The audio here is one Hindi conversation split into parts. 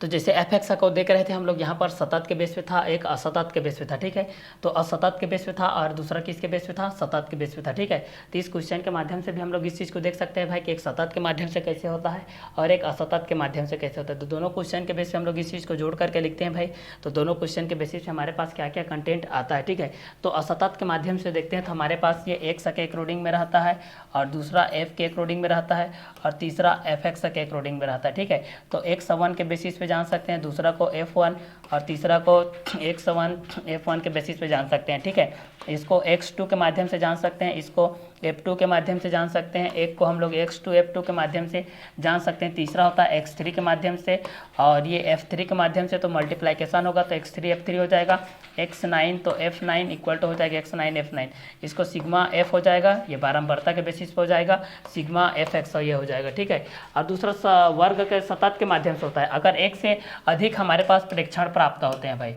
तो जैसे एफ एक्स को देख रहे थे हम लोग, यहाँ पर सतत के बेस पे था, एक असतत के बेस पे था, ठीक है। तो असतत के बेस पे था और दूसरा किसके बेस पे था, सतत के बेस पे था, ठीक है। तो इस क्वेश्चन के माध्यम से भी हम लोग इस चीज़ को देख सकते हैं भाई कि एक सतत के माध्यम से कैसे होता है और एक असतत के माध्यम से कैसे होता है। तो दोनों क्वेश्चन के बेस पे हम लोग इस चीज़ को जोड़ करके लिखते हैं भाई। तो दोनों क्वेश्चन के बेसिस पे हमारे पास क्या क्या कंटेंट आता है, ठीक है। तो असतत के माध्यम से देखते हैं तो हमारे पास ये एक्स के अकॉर्डिंग में रहता है और दूसरा एफ के अकॉर्डिंग में रहता है और तीसरा एफ एक्स के अकॉर्डिंग में रहता है, ठीक है। तो x1 के बेसिस पे जान सकते हैं, दूसरा को f1 और तीसरा को x1 f1 के बेसिस पे जान सकते हैं, ठीक है। इसको x2 के माध्यम से जान सकते हैं, इसको f2 के माध्यम से जान सकते हैं, एक को हम लोग x2 f2 के माध्यम से जान सकते हैं, तीसरा होता है x3 के माध्यम से और ये f3 के माध्यम से। तो मल्टीप्लाइकेशन होगा तो x3 f3 हो जाएगा, x9 तो f9 इक्वल टू हो जाएगा x9 f9। इसको सिग्मा f हो जाएगा, ये बारंबारता के बेसिस पे हो जाएगा, सिग्मा fx ये हो जाएगा, ठीक है। और दूसरा वर्ग के सतत के माध्यम से होता है। अगर एक से अधिक हमारे पास प्रेक्षण प्राप्त होते हैं भाई,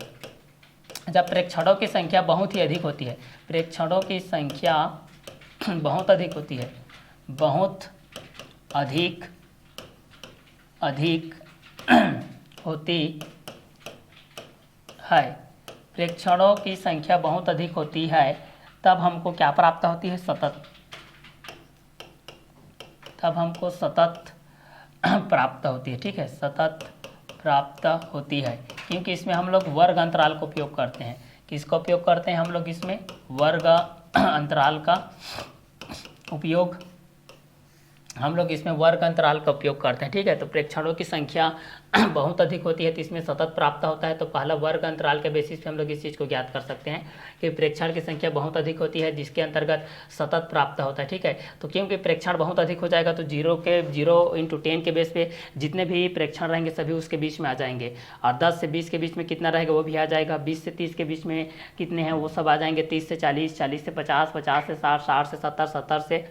जब प्रेक्षणों की संख्या बहुत ही अधिक होती है, प्रेक्षणों की संख्या बहुत अधिक होती है, बहुत अधिक होती है, प्रेक्षणों की संख्या बहुत अधिक होती है, तब हमको क्या प्राप्त होती है, सतत। तब हमको सतत प्राप्त होती है, ठीक है, सतत प्राप्त होती है, क्योंकि इसमें हम लोग वर्ग अंतराल का उपयोग करते हैं। किसका उपयोग करते हैं हम लोग, इसमें वर्ग अंतराल का उपयोग, हम लोग इसमें वर्ग अंतराल का उपयोग करते हैं, ठीक है। तो प्रेक्षणों की संख्या बहुत अधिक होती है तो इसमें सतत प्राप्त होता है। तो पहला वर्ग अंतराल के बेसिस पे हम लोग इस चीज़ को ज्ञात कर सकते हैं कि प्रेक्षण की संख्या बहुत अधिक होती है जिसके अंतर्गत सतत प्राप्त होता है, ठीक है। तो क्योंकि प्रेक्षण बहुत अधिक हो जाएगा तो 0 × 10 के बेस पे जितने भी प्रेक्षण रहेंगे सभी उसके बीच में आ जाएंगे और 10 से 20 के बीच में कितना रहेगा वो भी आ जाएगा, 20 से 30 के बीच में कितने हैं वो सब आ जाएंगे, 30 से 40, 40 से 50, 50 से 60, 60 से 70, 70 से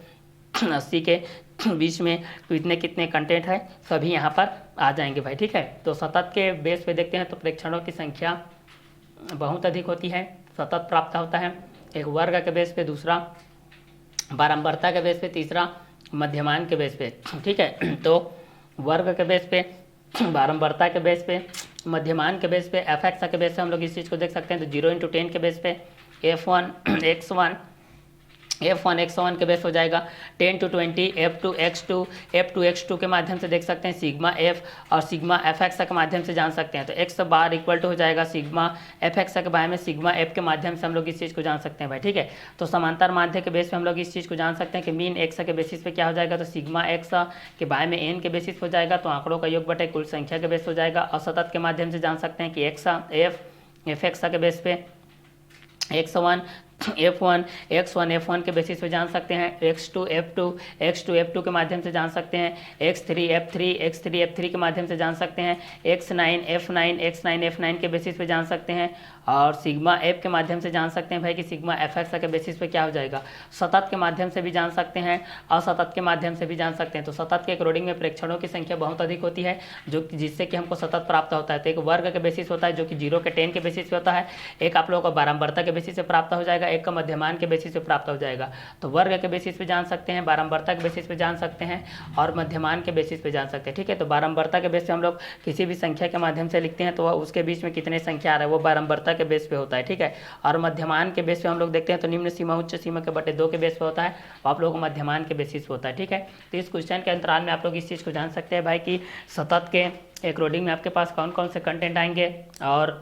80 के बीच में कितने कंटेंट है सभी यहाँ पर आ जाएंगे भाई, ठीक है। तो सतत के बेस पे देखते हैं तो प्रेक्षणों की संख्या बहुत अधिक होती है, सतत प्राप्त होता है, एक वर्ग के बेस पे, दूसरा बारंबारता के बेस पे, तीसरा मध्यमान के बेस पे, ठीक है। तो वर्ग के बेस पे, बारंबारता के बेस पे, मध्यमान के बेस पे, एफ एक्स के बेस पे हम लोग इस चीज़ को देख सकते हैं। तो 0 × 10 के बेस पे f1 x1 के बेस हो जाएगा, 10 to 20 f2 x2 के माध्यम से देख सकते हैं सिग्मा f और सिग्मा एफ एक्स के माध्यम से जान सकते हैं। तो x बार इक्वल टू हो जाएगा सिग्मा एफ एक्स के बारे में सिग्मा f के माध्यम से हम लोग इस चीज़ को जान सकते हैं भाई, ठीक है। तो समांतर माध्य के बेस पे हम लोग इस चीज़ को जान सकते हैं कि मीन x के बेसिस पे क्या हो जाएगा, तो सिग्मा x के बारे में n के बेसिस हो जाएगा, तो आंकड़ों का योग बटे कुल संख्या के बेस हो जाएगा। असतत के माध्यम से जान सकते हैं कि एफ एक्स के बेस पे x1 f1 के बेसिस पे जान सकते हैं, x2 f2 के माध्यम से जान सकते हैं, x3 f3 के माध्यम से जान सकते हैं, x9 f9 के बेसिस पे जान सकते हैं और सिग्मा f के माध्यम से जान सकते हैं भाई कि सिग्मा एफ एक्स के बेसिस पे क्या हो जाएगा। सतत के माध्यम से भी जान सकते हैं, असतत के माध्यम से भी जान सकते हैं। तो सतत के अकॉर्डिंग में प्रेक्षणों की संख्या बहुत अधिक होती है जो जिससे कि हमको सतत प्राप्त होता है। तो एक वर्ग के बेसिस होता है जो कि 0 के 10 के बेसिस पे होता है, एक आप लोगों को बारंबारता के बेसिस पे प्राप्त हो जाएगा, एक का मध्यमान के बेसिस पे प्राप्त हो जाएगा। तो वर्ग के बेसिस पे जान सकते हैं, बारंबारता के बेसिस पे जान सकते हैं और मध्यमान के बेसिस पे जान सकते हैं, ठीक है। तो बारंबारता के बेस पे हम लोग किसी भी संख्या के माध्यम से लिखते हैं तो उसके बीच में कितने संख्या आ रहा है वो बारंबारता के बेस पे होता है, ठीक है। और मध्यमान के बेस पे हम लोग देखते हैं तो निम्न सीमा उच्च सीमा के बटे 2 के बेस पे होता है, आप लोगों को मध्यमान के बेसिस पे होता है, ठीक है। तो इस क्वेश्चन के अंतराल में आप लोग इस चीज़ को जान सकते हैं भाई कि सतत के अकॉर्डिंग में आपके पास कौन कौन से कंटेंट आएंगे और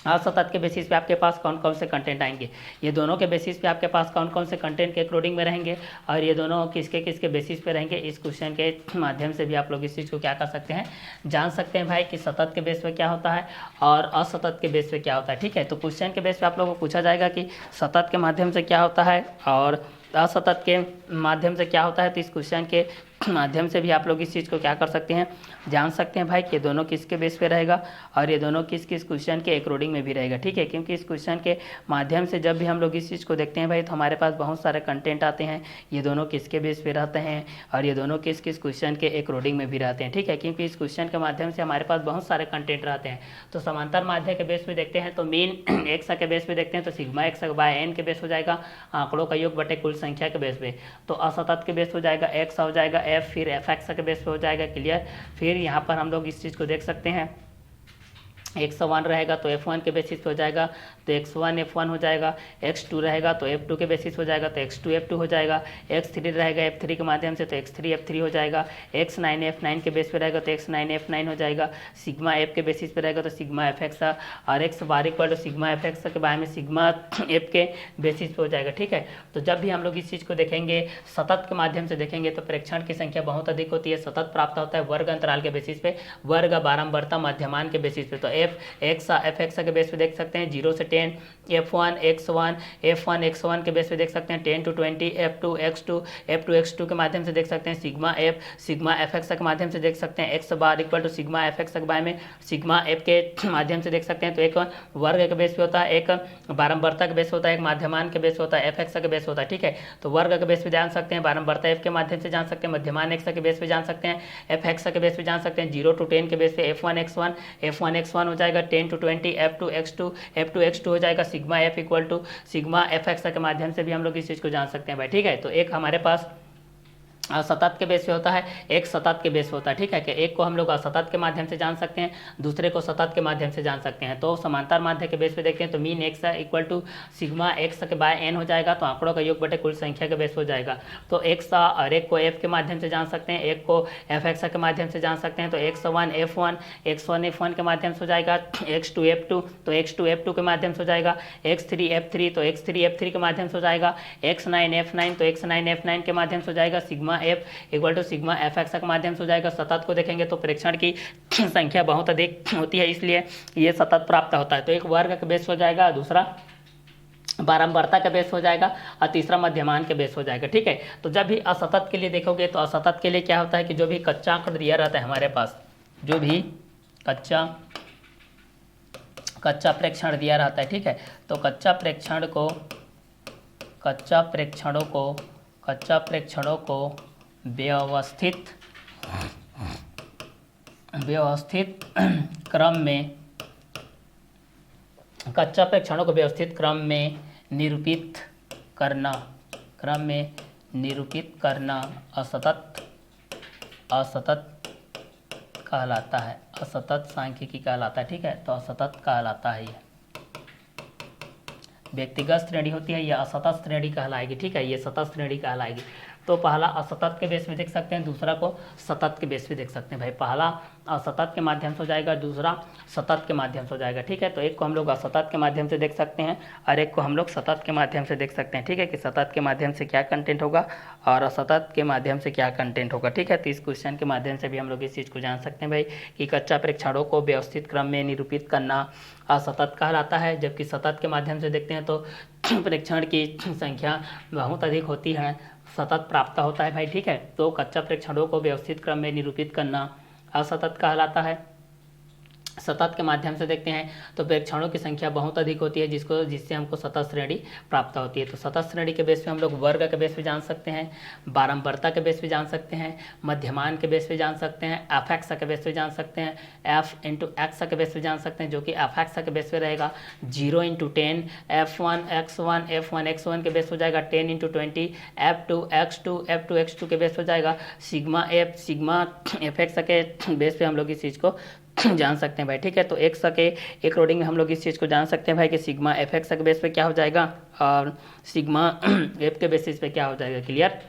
असतत के बेसिस पे आपके पास कौन कौन से कंटेंट आएंगे, ये दोनों के बेसिस पे आपके पास कौन कौन से कंटेंट के अकॉर्डिंग में रहेंगे और ये दोनों किसके किसके बेसिस पे रहेंगे। इस क्वेश्चन के माध्यम से भी आप लोग इस चीज़ को क्या कर सकते हैं, जान सकते हैं भाई कि सतत के बेस पे क्या होता है और असतत के बेस पे क्या होता है, ठीक है। तो क्वेश्चन के बेस पे आप लोगों को पूछा जाएगा कि सतत के माध्यम से क्या होता है और असतत के माध्यम से क्या होता है। तो इस क्वेश्चन के माध्यम से भी आप लोग इस चीज़ को क्या कर सकते हैं, जान सकते हैं भाई कि ये दोनों किसके बेस पे रहेगा और ये दोनों किस किस क्वेश्चन के अकॉर्डिंग में भी रहेगा, ठीक है। क्योंकि इस क्वेश्चन के माध्यम से जब भी हम लोग इस चीज़ को देखते हैं भाई तो हमारे पास बहुत सारे कंटेंट आते हैं, ये दोनों किसके बेस पे रहते हैं और ये दोनों किस किस क्वेश्चन के अकॉर्डिंग में भी रहते हैं, ठीक है। क्योंकि इस क्वेश्चन के माध्यम से हमारे पास बहुत सारे कंटेंट रहते हैं। तो समांतर माध्य के बेस पे देखते हैं तो मीन एक्स के बेस पे देखते हैं तो सिग्मा एक्स बाय एन के बेस हो जाएगा, आंकड़ों का योग बटे कुल संख्या के बेस पे। तो असतत के बेस हो जाएगा एक्स हो जाएगा एफ, फिर एफ एक्स के बेस पे हो जाएगा क्लियर, फिर फिर यहाँ पर हम लोग इस चीज़ को देख सकते हैं, x1 रहेगा तो f1 के बेसिस पे हो जाएगा तो x1 f1 हो जाएगा, x2 रहेगा तो f2 के बेसिस हो जाएगा तो x2 f2 हो जाएगा, x3 रहेगा f3 के माध्यम से तो x3 f3 हो जाएगा, x9 f9 के बेस पे रहेगा तो x9 f9 हो जाएगा, सिग्मा f के बेसिस पे रहेगा तो सिग्मा fx और x bar equal to sigma fx के बारे में सिग्मा f के बेसिस पे हो जाएगा। ठीक है, तो जब भी हम लोग इस चीज़ को देखेंगे सतत के माध्यम से देखेंगे तो प्रेक्षण की संख्या बहुत अधिक होती है, सतत प्राप्त होता है वर्ग अंतराल के बेसिस पे, वर्ग बारंबारता मध्यमान के बेसिस पे। तो एफ एक्स के बेस पे देख सकते हैं 0 से 10, f1 x1 के बेस पे देख सकते हैं 10 to 20, f2 x2 के माध्यम से देख सकते हैं सिग्मा एफ एक्स के माध्यम से देख सकते हैं x bar equal to sigma F X के बारे में सिग्मा एफ के माध्यम से देख सकते हैं। तो एक वर्ग के बेस पे होता है, एक बारंबारता के बेस होता है, एक माध्यमान के बेस होता है, एफ एक्स के बेस होता है। ठीक है, तो वर्ग के बेस पे जान सकते हैं, बारंबारता एफ के माध्यम से जान सकते हैं, मध्यमान एक्स के बेस पे जान सकते हैं, एफ एक्स के बेस पे जान सकते हैं, 0 to 10 के बेस पे f1 x1 हो जाएगा, 10 to 20 f2 x2 हो जाएगा, sigma F equal to sigma F X के माध्यम से भी हम लोग इस चीज़ को जान सकते हैं भाई। ठीक है, तो एक हमारे पास असतत के बेस पे होता है, एक सतत के बेस पे होता है। ठीक है, कि एक को हम लोग असतत के माध्यम से जान सकते हैं, दूसरे को सतत के माध्यम से जान सकते हैं। तो समांतर माध्य के बेस पे देखते हैं तो mean X equal to sigma X के बाय एन हो जाएगा, तो आंकड़ों का योग बटे कुल संख्या के बेस पे हो जाएगा। तो एक्स और एक को एफ के माध्यम से जान सकते हैं, एक को एफ एक्स के माध्यम से जान सकते हैं। तो x1 f1 के माध्यम से हो जाएगा, x2 f2 तो x2 f2 के माध्यम से हो जाएगा, x3 f3 तो x3 f3 के माध्यम से हो जाएगा, x9 f9 तो x9 f9 के माध्यम से हो जाएगा, sigma F equal to sigma F X के माध्यम से हो जाएगा। सतत को देखेंगे तो प्रेक्षण की संख्या बहुत अधिक होती है, इसलिए ये सतत प्राप्त होता है। तो एक वर्ग का बेस हो जाएगा, दूसरा बारंबारता का बेस हो जाएगा और तीसरा मध्यमान के बेस हो जाएगा। ठीक है, तो जब भी असतत के लिए देखोगे तो असतत के लिए क्या होता है कि जो भी कच्चा आंकड़ा दिया रहता है हमारे पास, जो भी कच्चा प्रेक्षण दिया रहता है, ठीक है, तो कच्चा प्रेक्षणों को व्यवस्थित क्रम में कच्चा प्रेक्षणों को व्यवस्थित क्रम में निरूपित करना असतत कहलाता है, असतत सांख्यिकी कहलाता है। ठीक है, तो असतत कहलाता है, ये व्यक्तिगत श्रेणी होती है, यह असतत श्रेणी कहलाएगी। ठीक है, ये सतत श्रेणी कहलाएगी। तो पहला असतत के बेस में देख सकते हैं, दूसरा को सतत के बेस पे देख सकते हैं भाई। पहला असतत के माध्यम से हो जाएगा, दूसरा सतत के माध्यम से हो जाएगा। ठीक है, तो एक को हम लोग असतत के माध्यम से देख सकते हैं और एक को हम लोग सतत के माध्यम से देख सकते हैं। ठीक है, कि सतत के माध्यम से क्या कंटेंट होगा और असतत के माध्यम से क्या कंटेंट होगा। ठीक है, तो इस क्वेश्चन के माध्यम से भी हम लोग इस चीज़ को जान सकते हैं भाई कि कच्चा प्रेक्षणों को व्यवस्थित क्रम में निरूपित करना असतत कहलाता है, जबकि सतत के माध्यम से देखते हैं तो प्रेक्षण की संख्या बहुत अधिक होती है, सतत प्राप्त होता है भाई। ठीक है, तो कच्चा प्रेक्षणों को व्यवस्थित क्रम में निरूपित करना असतत कहलाता है। सतत के माध्यम से देखते हैं तो प्रेक्षणों की संख्या बहुत अधिक होती है, जिससे हमको सतत श्रेणी प्राप्त होती है। तो सतत श्रेणी के बेस पे हम लोग वर्ग के बेस पे जान सकते हैं, बारंबारता के बेस पे जान सकते हैं, मध्यमान के बेस पे जान सकते हैं, एफ एक्स के बेस पे जान सकते हैं, एफ इंटू एक्स के बेस पे जान सकते हैं, जो कि एफ एक्स के बेस पे रहेगा 0 into 10, f1 x1 के बेस हो जाएगा, 10 into 20, f2 x2 के बेस हो जाएगा, सिग्मा एफ एक्स के बेस पे हम लोग इस चीज़ को जान सकते हैं भाई। ठीक है, तो एक अकॉर्डिंग हम लोग इस चीज़ को जान सकते हैं भाई कि सिग्मा एफ एक्स के बेस पे क्या हो जाएगा और सिग्मा एफ के बेसिस पे क्या हो जाएगा। क्लियर?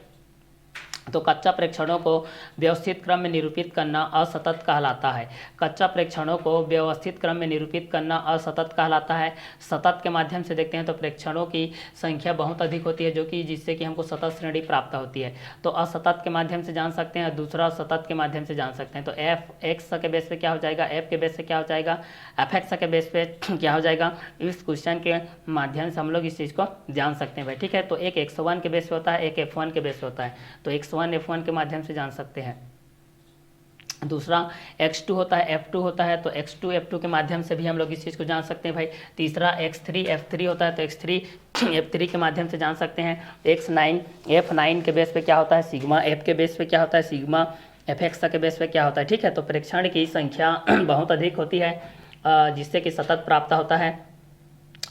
तो कच्चा प्रेक्षणों को व्यवस्थित क्रम में निरूपित करना असतत कहलाता है। कच्चा प्रेक्षणों को व्यवस्थित क्रम में निरूपित करना असतत कहलाता है। सतत के माध्यम से देखते हैं तो प्रेक्षणों की संख्या बहुत अधिक होती है, जो कि जिससे कि हमको सतत श्रेणी प्राप्त होती है। तो असतत के माध्यम से जान सकते हैं, दूसरा सतत के माध्यम से जान सकते हैं। तो एफ एक्स के बेस पे क्या हो जाएगा, एफ के बेस पे क्या हो जाएगा, एफ एक्स के बेस पे क्या हो जाएगा। इस क्वेश्चन के माध्यम से हम लोग इस चीज़ को जान सकते हैं भाई। ठीक है, तो एक x1 के बेस पे होता है, एक f1 के बेस पे होता है। तो x1 f1 के माध्यम से जान सकते हैं, दूसरा x2 होता है, f2 होता है, तो x2 f2 के माध्यम से भी हम लोग इस चीज़ को जान सकते हैं भाई। तीसरा x3 f3 होता है, तो x3 f3 के माध्यम से जान सकते हैं। x9 f9 के बेस पे क्या होता है, सिग्मा f के बेस पे क्या होता है, सिग्मा fx के बेस पे क्या होता है। ठीक है, तो प्रेक्षण की संख्या बहुत अधिक होती है, जिससे कि सतत प्राप्त होता है।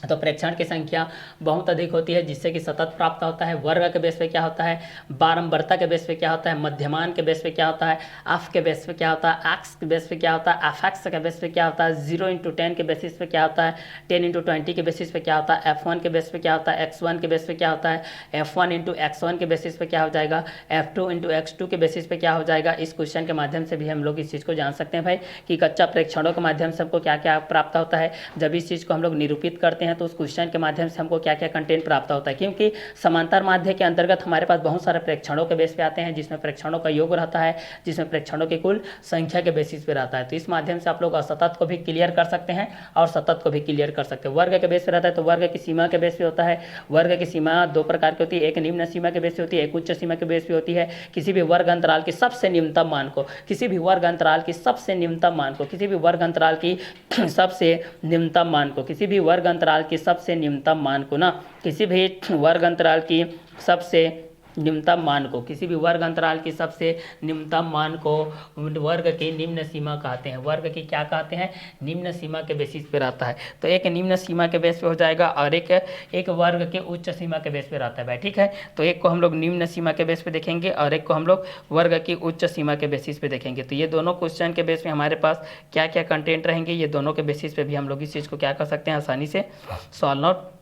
तो प्रेक्षण की संख्या बहुत अधिक होती है जिससे कि सतत प्राप्त होता है। वर्ग के बेस पे क्या होता है, बारंबारता के बेस पे क्या होता है, मध्यमान के बेस पे क्या होता है, एफ के बेस पे क्या होता है, एक्स के बेस पे क्या होता है, एफ एक्स के बेस पे क्या होता है, 0 × 10 के बेसिस पे क्या होता है, 10 × 20 के बेसिस पे क्या होता है, F1 के बेस पे क्या होता है, X1 के बेस पे क्या होता है, F1 × X1 के बेसिस पे क्या हो जाएगा, F2 × X2 के बेसिस पे क्या हो जाएगा। इस क्वेश्चन के माध्यम से भी हम लोग इस चीज़ को जान सकते हैं भाई कि कच्चा प्रेक्षणों के माध्यम से हमको क्या क्या प्राप्त होता है। जब इस चीज़ को हम लोग निरूपित करते हैं तो उस क्वेश्चन के माध्यम से हमको क्या क्या कंटेंट प्राप्त होता है, क्योंकि समांतर माध्य के अंतर्गत हमारे पास बहुत सारे प्रेक्षणों के बेस पे आते हैं जिसमें प्रेक्षणों का योग रहता है, जिसमें प्रेक्षणों की कुल संख्या के बेसिस पे रहता है। तो इस माध्यम से आप लोग असतत को भी क्लियर कर सकते हैं और सतत को भी क्लियर कर सकते हैं। वर्ग के बेस पे रहता है तो वर्ग की सीमा के बेस पे होता है। वर्ग की सीमा दो प्रकार की होती है, एक निम्न सीमा के बेस पे होती है, एक उच्च सीमा के बेस पे होती है। किसी भी वर्ग अंतराल की सबसे न्यूनतम मान को, किसी भी वर्ग अंतराल की सबसे न्यूनतम मान को, किसी भी वर्ग अंतराल की सबसे न्यूनतम मान को, किसी भी वर्ग अंतराल की सबसे न्यूनतम मान को ना, किसी भी वर्ग अंतराल की सबसे न्यूनतम मान को, किसी भी वर्ग अंतराल की सबसे न्यूनतम मान को वर्ग की निम्न सीमा कहते हैं। वर्ग की क्या कहते हैं, निम्न सीमा के बेसिस पे रहता है। तो एक निम्न सीमा के बेस पे हो जाएगा और एक वर्ग के उच्च सीमा के बेस पे रहता है भाई, ठीक है। तो एक को हम लोग निम्न सीमा के बेस पे देखेंगे और एक को हम लोग वर्ग की उच्च सीमा के बेसिस पे देखेंगे। तो ये दोनों क्वेश्चन के बेस पे हमारे पास क्या क्या कंटेंट रहेंगे, ये दोनों के बेसिस पे भी हम लोग इस चीज़ को क्या कर सकते हैं, आसानी से सॉल्व आउट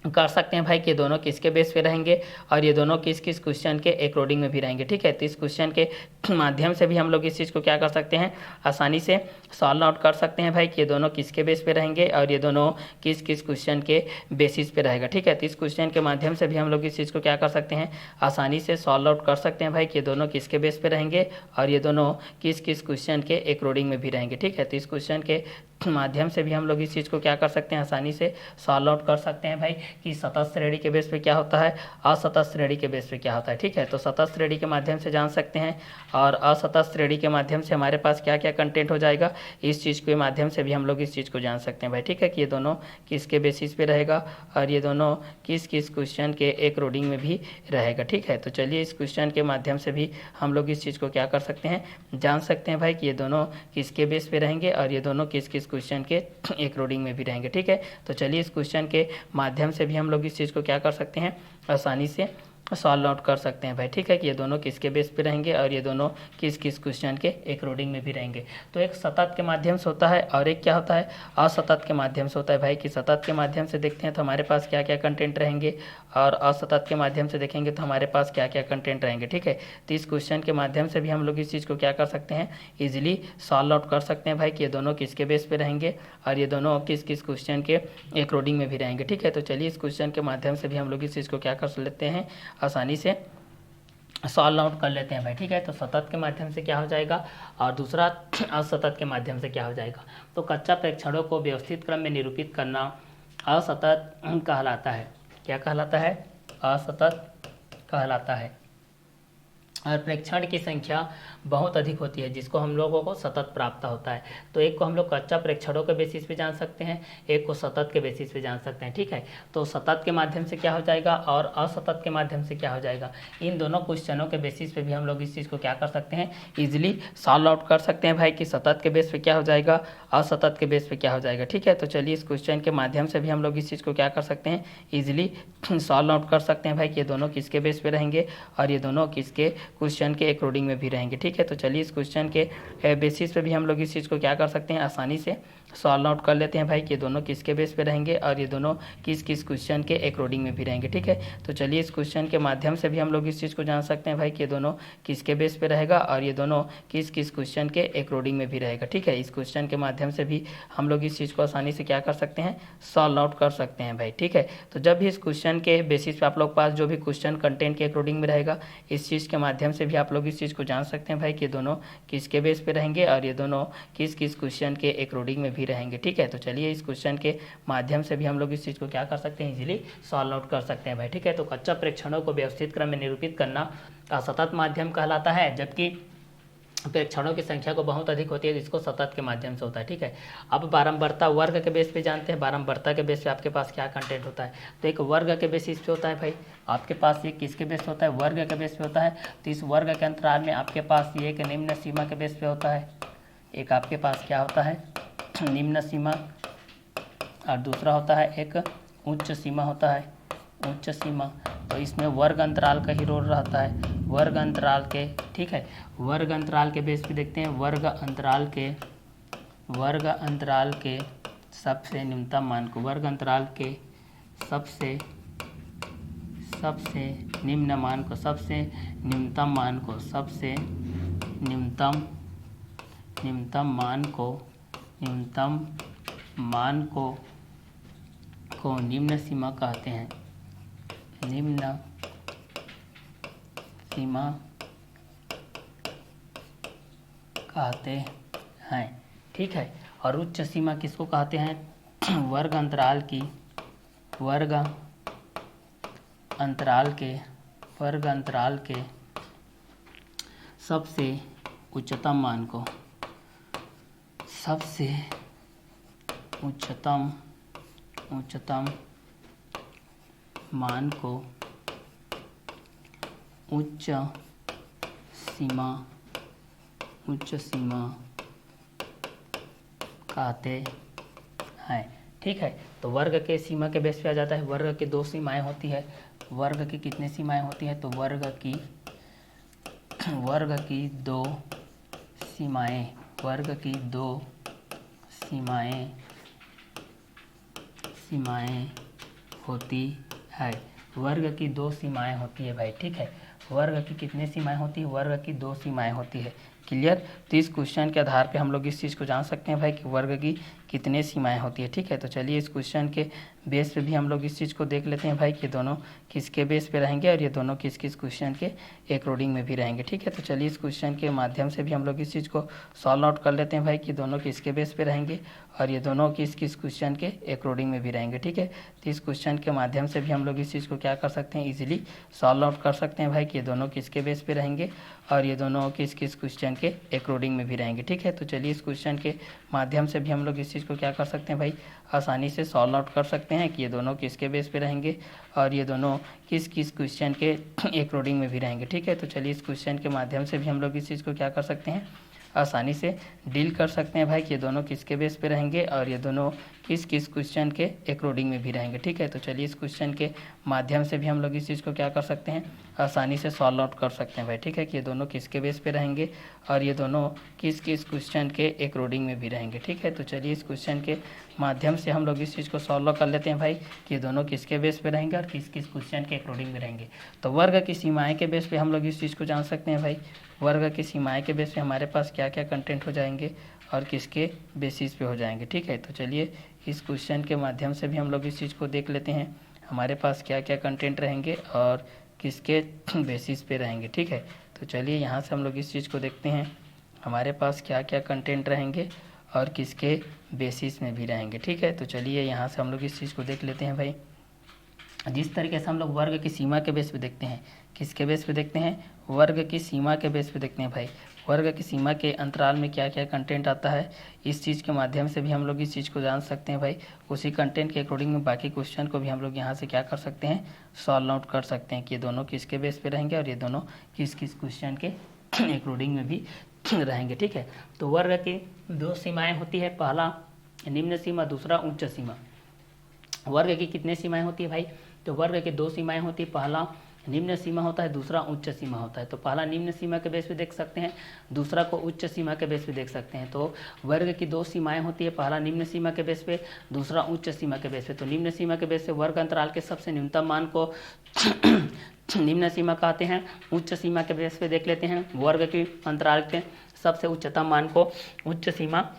कर सकते हैं भाई कि ये दोनों किसके बेस पे रहेंगे और ये दोनों किस किस क्वेश्चन के अकॉर्डिंग में भी रहेंगे, ठीक है। तो इस क्वेश्चन के माध्यम से भी हम लोग इस चीज़ को क्या कर सकते हैं, आसानी से सॉल्व आउट कर सकते हैं भाई कि ये दोनों किसके बेस पे रहेंगे और ये दोनों किस किस क्वेश्चन के बेसिस पे रहेगा, ठीक है। तो इस क्वेश्चन के माध्यम से भी हम लोग इस चीज़ को क्या कर सकते हैं, आसानी से सॉल्व आउट कर सकते हैं भाई कि ये दोनों किसके बेस पे रहेंगे और ये दोनों किस किस क्वेश्चन के अकॉर्डिंग में भी रहेंगे, ठीक है। तो इस क्वेश्चन के माध्यम से भी हम लोग इस चीज़ को क्या कर सकते हैं, आसानी से सॉल्व आउट कर सकते हैं भाई कि सतत श्रेणी के बेस पे क्या होता है, असतत श्रेणी के बेस पे क्या होता है, ठीक है। तो सतत श्रेणी के माध्यम से जान सकते हैं और असतत श्रेणी के माध्यम से हमारे पास क्या क्या कंटेंट हो जाएगा, इस चीज़ के माध्यम से भी हम लोग इस चीज़ को जान सकते हैं भाई, ठीक है, कि ये दोनों किसके बेसिस पे रहेगा और ये दोनों किस किस क्वेश्चन के अकॉर्डिंग में भी रहेगा, ठीक है। तो चलिए इस क्वेश्चन के माध्यम से भी हम लोग इस चीज़ को क्या कर सकते हैं, जान सकते हैं भाई कि ये दोनों किसके बेस पे रहेंगे और ये दोनों किस किस क्वेश्चन के अकॉर्डिंग में भी रहेंगे, ठीक है। तो चलिए इस क्वेश्चन के माध्यम से भी हम लोग इस चीज़ को क्या कर सकते हैं, आसानी से सॉल्व आउट कर सकते हैं भाई, ठीक है, कि ये दोनों किसके बेस पे रहेंगे और ये दोनों किस किस क्वेश्चन के अकॉर्डिंग में भी रहेंगे। तो एक सतत के माध्यम से होता है और एक क्या होता है, असतत के माध्यम से होता है भाई कि सतत के माध्यम से देखते हैं तो हमारे पास क्या क्या कंटेंट रहेंगे और असतत के माध्यम से देखेंगे तो हमारे पास क्या क्या कंटेंट रहेंगे, ठीक है। तो इस क्वेश्चन के माध्यम से भी हम लोग इस चीज़ को क्या कर सकते हैं, ईजिली सॉल्व आउट कर सकते हैं भाई कि ये दोनों किसके बेस पे रहेंगे और ये दोनों किस किस क्वेश्चन के अकॉर्डिंग में भी रहेंगे, ठीक है। तो चलिए इस क्वेश्चन के माध्यम से भी हम लोग इस चीज़ को क्या कर लेते हैं, आसानी से सॉल्व आउट कर लेते हैं भाई, ठीक है। तो सतत के माध्यम से क्या हो जाएगा और दूसरा असतत के माध्यम से क्या हो जाएगा। तो कच्चा प्रेक्षणों को व्यवस्थित क्रम में निरूपित करना असतत कहलाता है। क्या कहलाता है, असतत कहलाता है। और प्रेक्षण की संख्या बहुत अधिक होती है जिसको हम लोगों को सतत प्राप्त होता है। तो एक को हम लोग कच्चा प्रेक्षणों के बेसिस पे जान सकते हैं, एक को सतत के बेसिस पे जान सकते हैं, ठीक है। तो सतत के माध्यम से क्या हो जाएगा और असतत के माध्यम से क्या हो जाएगा, इन दोनों क्वेश्चनों के बेसिस पे भी हम लोग इस चीज़ को क्या कर सकते हैं, ईजिली सॉल्व आउट कर सकते हैं भाई कि सतत के बेस पे क्या हो जाएगा, असतत के बेस पे क्या हो जाएगा, ठीक है। तो चलिए इस क्वेश्चन के माध्यम से भी हम लोग इस चीज़ को क्या कर सकते हैं, ईजिली सॉल्व आउट कर सकते हैं भाई कि ये दोनों किसके बेस पे रहेंगे और ये दोनों किसके क्वेश्चन के अकॉर्डिंग में भी रहेंगे, ठीक है। तो चलिए इस क्वेश्चन के बेसिस पे भी हम लोग इस चीज़ को क्या कर सकते हैं, आसानी से सॉल्व आउट कर लेते हैं भाई कि ये दोनों किसके बेस पे रहेंगे और ये दोनों किस किस क्वेश्चन के अकॉर्डिंग में भी रहेंगे, ठीक है। तो चलिए इस क्वेश्चन के माध्यम से भी हम लोग इस चीज़ को जान सकते हैं भाई कि ये दोनों किसके बेस पे रहेगा और ये दोनों किस किस क्वेश्चन के अकॉर्डिंग में भी रहेगा, ठीक है। इस क्वेश्चन के माध्यम से भी हम लोग इस चीज़ को आसानी से क्या कर सकते हैं, सॉल्व आउट कर सकते हैं भाई, ठीक है। तो जब भी इस क्वेश्चन के बेसिस पे आप लोग पास जो भी क्वेश्चन कंटेंट के अकॉर्डिंग में रहेगा, इस चीज़ के माध्यम से भी आप लोग इस चीज़ को जान सकते हैं भाई कि दोनों किसके बेस पे रहेंगे और ये दोनों किस किस क्वेश्चन के अकॉर्डिंग में भी रहेंगे, ठीक है। तो चलिए इस क्वेश्चन के माध्यम से भी हम लोग इस चीज़ को क्या कर सकते हैं, इजीली सॉल्व आउट कर सकते हैं भाई, ठीक है। तो कच्चा प्रेक्षणों को व्यवस्थित क्रम में निरूपित करना असतत माध्यम कहलाता है, जबकि प्रेक्षणों की संख्या को बहुत अधिक होती है जिसको सतत के माध्यम से होता है, ठीक है। अब बारंबारता वर्ग के बेस पे जानते हैं, बारंबारता के बेस पे आपके पास क्या कंटेंट होता है। तो एक वर्ग के बेसिस पे होता है भाई आपके पास, ये किसके बेस पे होता है, वर्ग के बेस पे होता है। तो इस वर्ग के अंतराल में आपके पास ये एक निम्न सीमा के बेस पे होता है, एक आपके पास क्या होता है, निम्न सीमा और दूसरा होता है एक उच्च सीमा होता है, उच्च सीमा। तो इसमें वर्ग अंतराल का ही रोल रहता है, वर्ग अंतराल के, ठीक है। वर्ग अंतराल के बेस पे देखते हैं, वर्ग अंतराल के सबसे न्यूनतम मान को, वर्ग अंतराल के सबसे निम्न मान को, सबसे न्यूनतम मान को, सबसे न्यूनतम मान को निम्न सीमा कहते हैं, निम्न सीमा कहते हैं, ठीक है। और उच्च सीमा किसको कहते हैं? वर्ग अंतराल के सबसे उच्चतम मान को, सबसे उच्चतम मान को उच्च सीमा कहते हैं, ठीक है। तो वर्ग के सीमा के बेस पे आ जाता है। वर्ग की 2 सीमाएं होती है। वर्ग की कितनी सीमाएं होती है? तो वर्ग की 2 सीमाएं, वर्ग की 2 सीमाएं होती है। वर्ग की 2 सीमाएं होती है भाई, ठीक है। वर्ग की कितनी सीमाएं होती है? वर्ग की 2 सीमाएं होती है। क्लियर? तो इस क्वेश्चन के आधार पे हम लोग इस चीज़ को जान सकते हैं भाई कि वर्ग की कितने सीमाएं होती है, ठीक है। तो चलिए इस क्वेश्चन के बेस पे भी हम लोग इस चीज़ को देख लेते हैं भाई कि दोनों किसके बेस पे रहेंगे और ये दोनों किस किस क्वेश्चन के अकॉर्डिंग में भी रहेंगे, ठीक है। तो चलिए इस क्वेश्चन के माध्यम से भी हम लोग इस चीज़ को सॉल्व आउट कर लेते हैं भाई कि दोनों किसके बेस पे रहेंगे और ये दोनों किस किस क्वेश्चन के अकॉर्डिंग में भी रहेंगे, ठीक है। तो इस क्वेश्चन के माध्यम से भी हम लोग इस चीज़ को क्या कर सकते हैं, ईजिली सॉल्व आउट कर सकते हैं भाई कि ये दोनों किसके बेस पे रहेंगे और ये दोनों किस किस क्वेश्चन के अकॉर्डिंग में भी रहेंगे, ठीक है। तो चलिए इस क्वेश्चन के माध्यम से भी हम लोग इस चीज़ को क्या कर सकते हैं भाई, आसानी से सॉल्व आउट कर सकते हैं कि ये दोनों किसके बेस पे रहेंगे और ये दोनों किस किस क्वेश्चन के अकॉर्डिंग में भी रहेंगे, ठीक है। तो चलिए इस क्वेश्चन के माध्यम से भी हम लोग इस चीज़ को क्या कर सकते हैं, आसानी से डील कर सकते हैं भाई कि ये दोनों किसके बेस पे रहेंगे और ये दोनों किस किस क्वेश्चन के अकॉर्डिंग में भी रहेंगे, ठीक है। तो चलिए इस क्वेश्चन के माध्यम से भी हम लोग इस चीज़ को क्या कर सकते हैं, आसानी से सॉल्व आउट कर सकते हैं भाई, ठीक है। कि ये दोनों किसके बेस पे रहेंगे और ये दोनों किस किस क्वेश्चन के अकॉर्डिंग में भी रहेंगे, ठीक है। तो चलिए इस क्वेश्चन के माध्यम से हम लोग इस चीज़ को सॉल्व कर लेते हैं भाई कि ये दोनों किसके बेस पे रहेंगे और किस किस क्वेश्चन के अकॉर्डिंग में रहेंगे। तो वर्ग की सीमाएँ के बेस पे हम लोग इस चीज़ को जान सकते हैं भाई, वर्ग की सीमाएँ के बेस पे हमारे पास क्या क्या कंटेंट हो जाएंगे और किसके बेसिस पे हो जाएंगे, ठीक है। तो चलिए इस क्वेश्चन के माध्यम से भी हम लोग इस चीज़ को देख लेते हैं, हमारे पास क्या क्या कंटेंट रहेंगे और किसके बेसिस पे रहेंगे, ठीक है। तो चलिए यहाँ से हम लोग इस चीज़ को देखते हैं, हमारे पास क्या क्या कंटेंट रहेंगे और किसके बेसिस में भी रहेंगे, ठीक है। तो चलिए यहाँ से हम लोग इस चीज़ को देख लेते हैं भाई। जिस तरीके से हम लोग वर्ग की सीमा के बेस पे देखते हैं, किसके बेस पे देखते हैं, वर्ग की सीमा के बेस पे देखते हैं भाई। वर्ग की सीमा के अंतराल में क्या क्या कंटेंट आता है, इस चीज़ के माध्यम से भी हम लोग इस चीज़ को जान सकते हैं भाई। उसी कंटेंट के अकॉर्डिंग में बाकी क्वेश्चन को भी हम लोग यहाँ से क्या कर सकते हैं, सॉल्व आउट कर सकते हैं कि ये दोनों किसके बेस पे रहेंगे और ये दोनों किस किस क्वेश्चन के अकॉर्डिंग में भी रहेंगे, ठीक है। तो वर्ग की 2 सीमाएँ होती है, पहला निम्न सीमा, दूसरा उच्च सीमा। वर्ग की कितने सीमाएँ होती है भाई, तो वर्ग की 2 सीमाएँ होती है, पहला निम्न सीमा होता है, दूसरा उच्च सीमा होता है। तो पहला निम्न सीमा के बेस पे देख सकते हैं, दूसरा को उच्च सीमा के बेस पे देख सकते हैं। तो वर्ग की 2 सीमाएं होती है, पहला निम्न सीमा के बेस पे, दूसरा उच्च सीमा के बेस पे। तो निम्न सीमा के बेस पे वर्ग अंतराल के सबसे न्यूनतम मान को निम्न सीमा कहते हैं। उच्च सीमा के बेस पे देख लेते हैं, वर्ग की अंतराल के सबसे उच्चतम मान को उच्च सीमा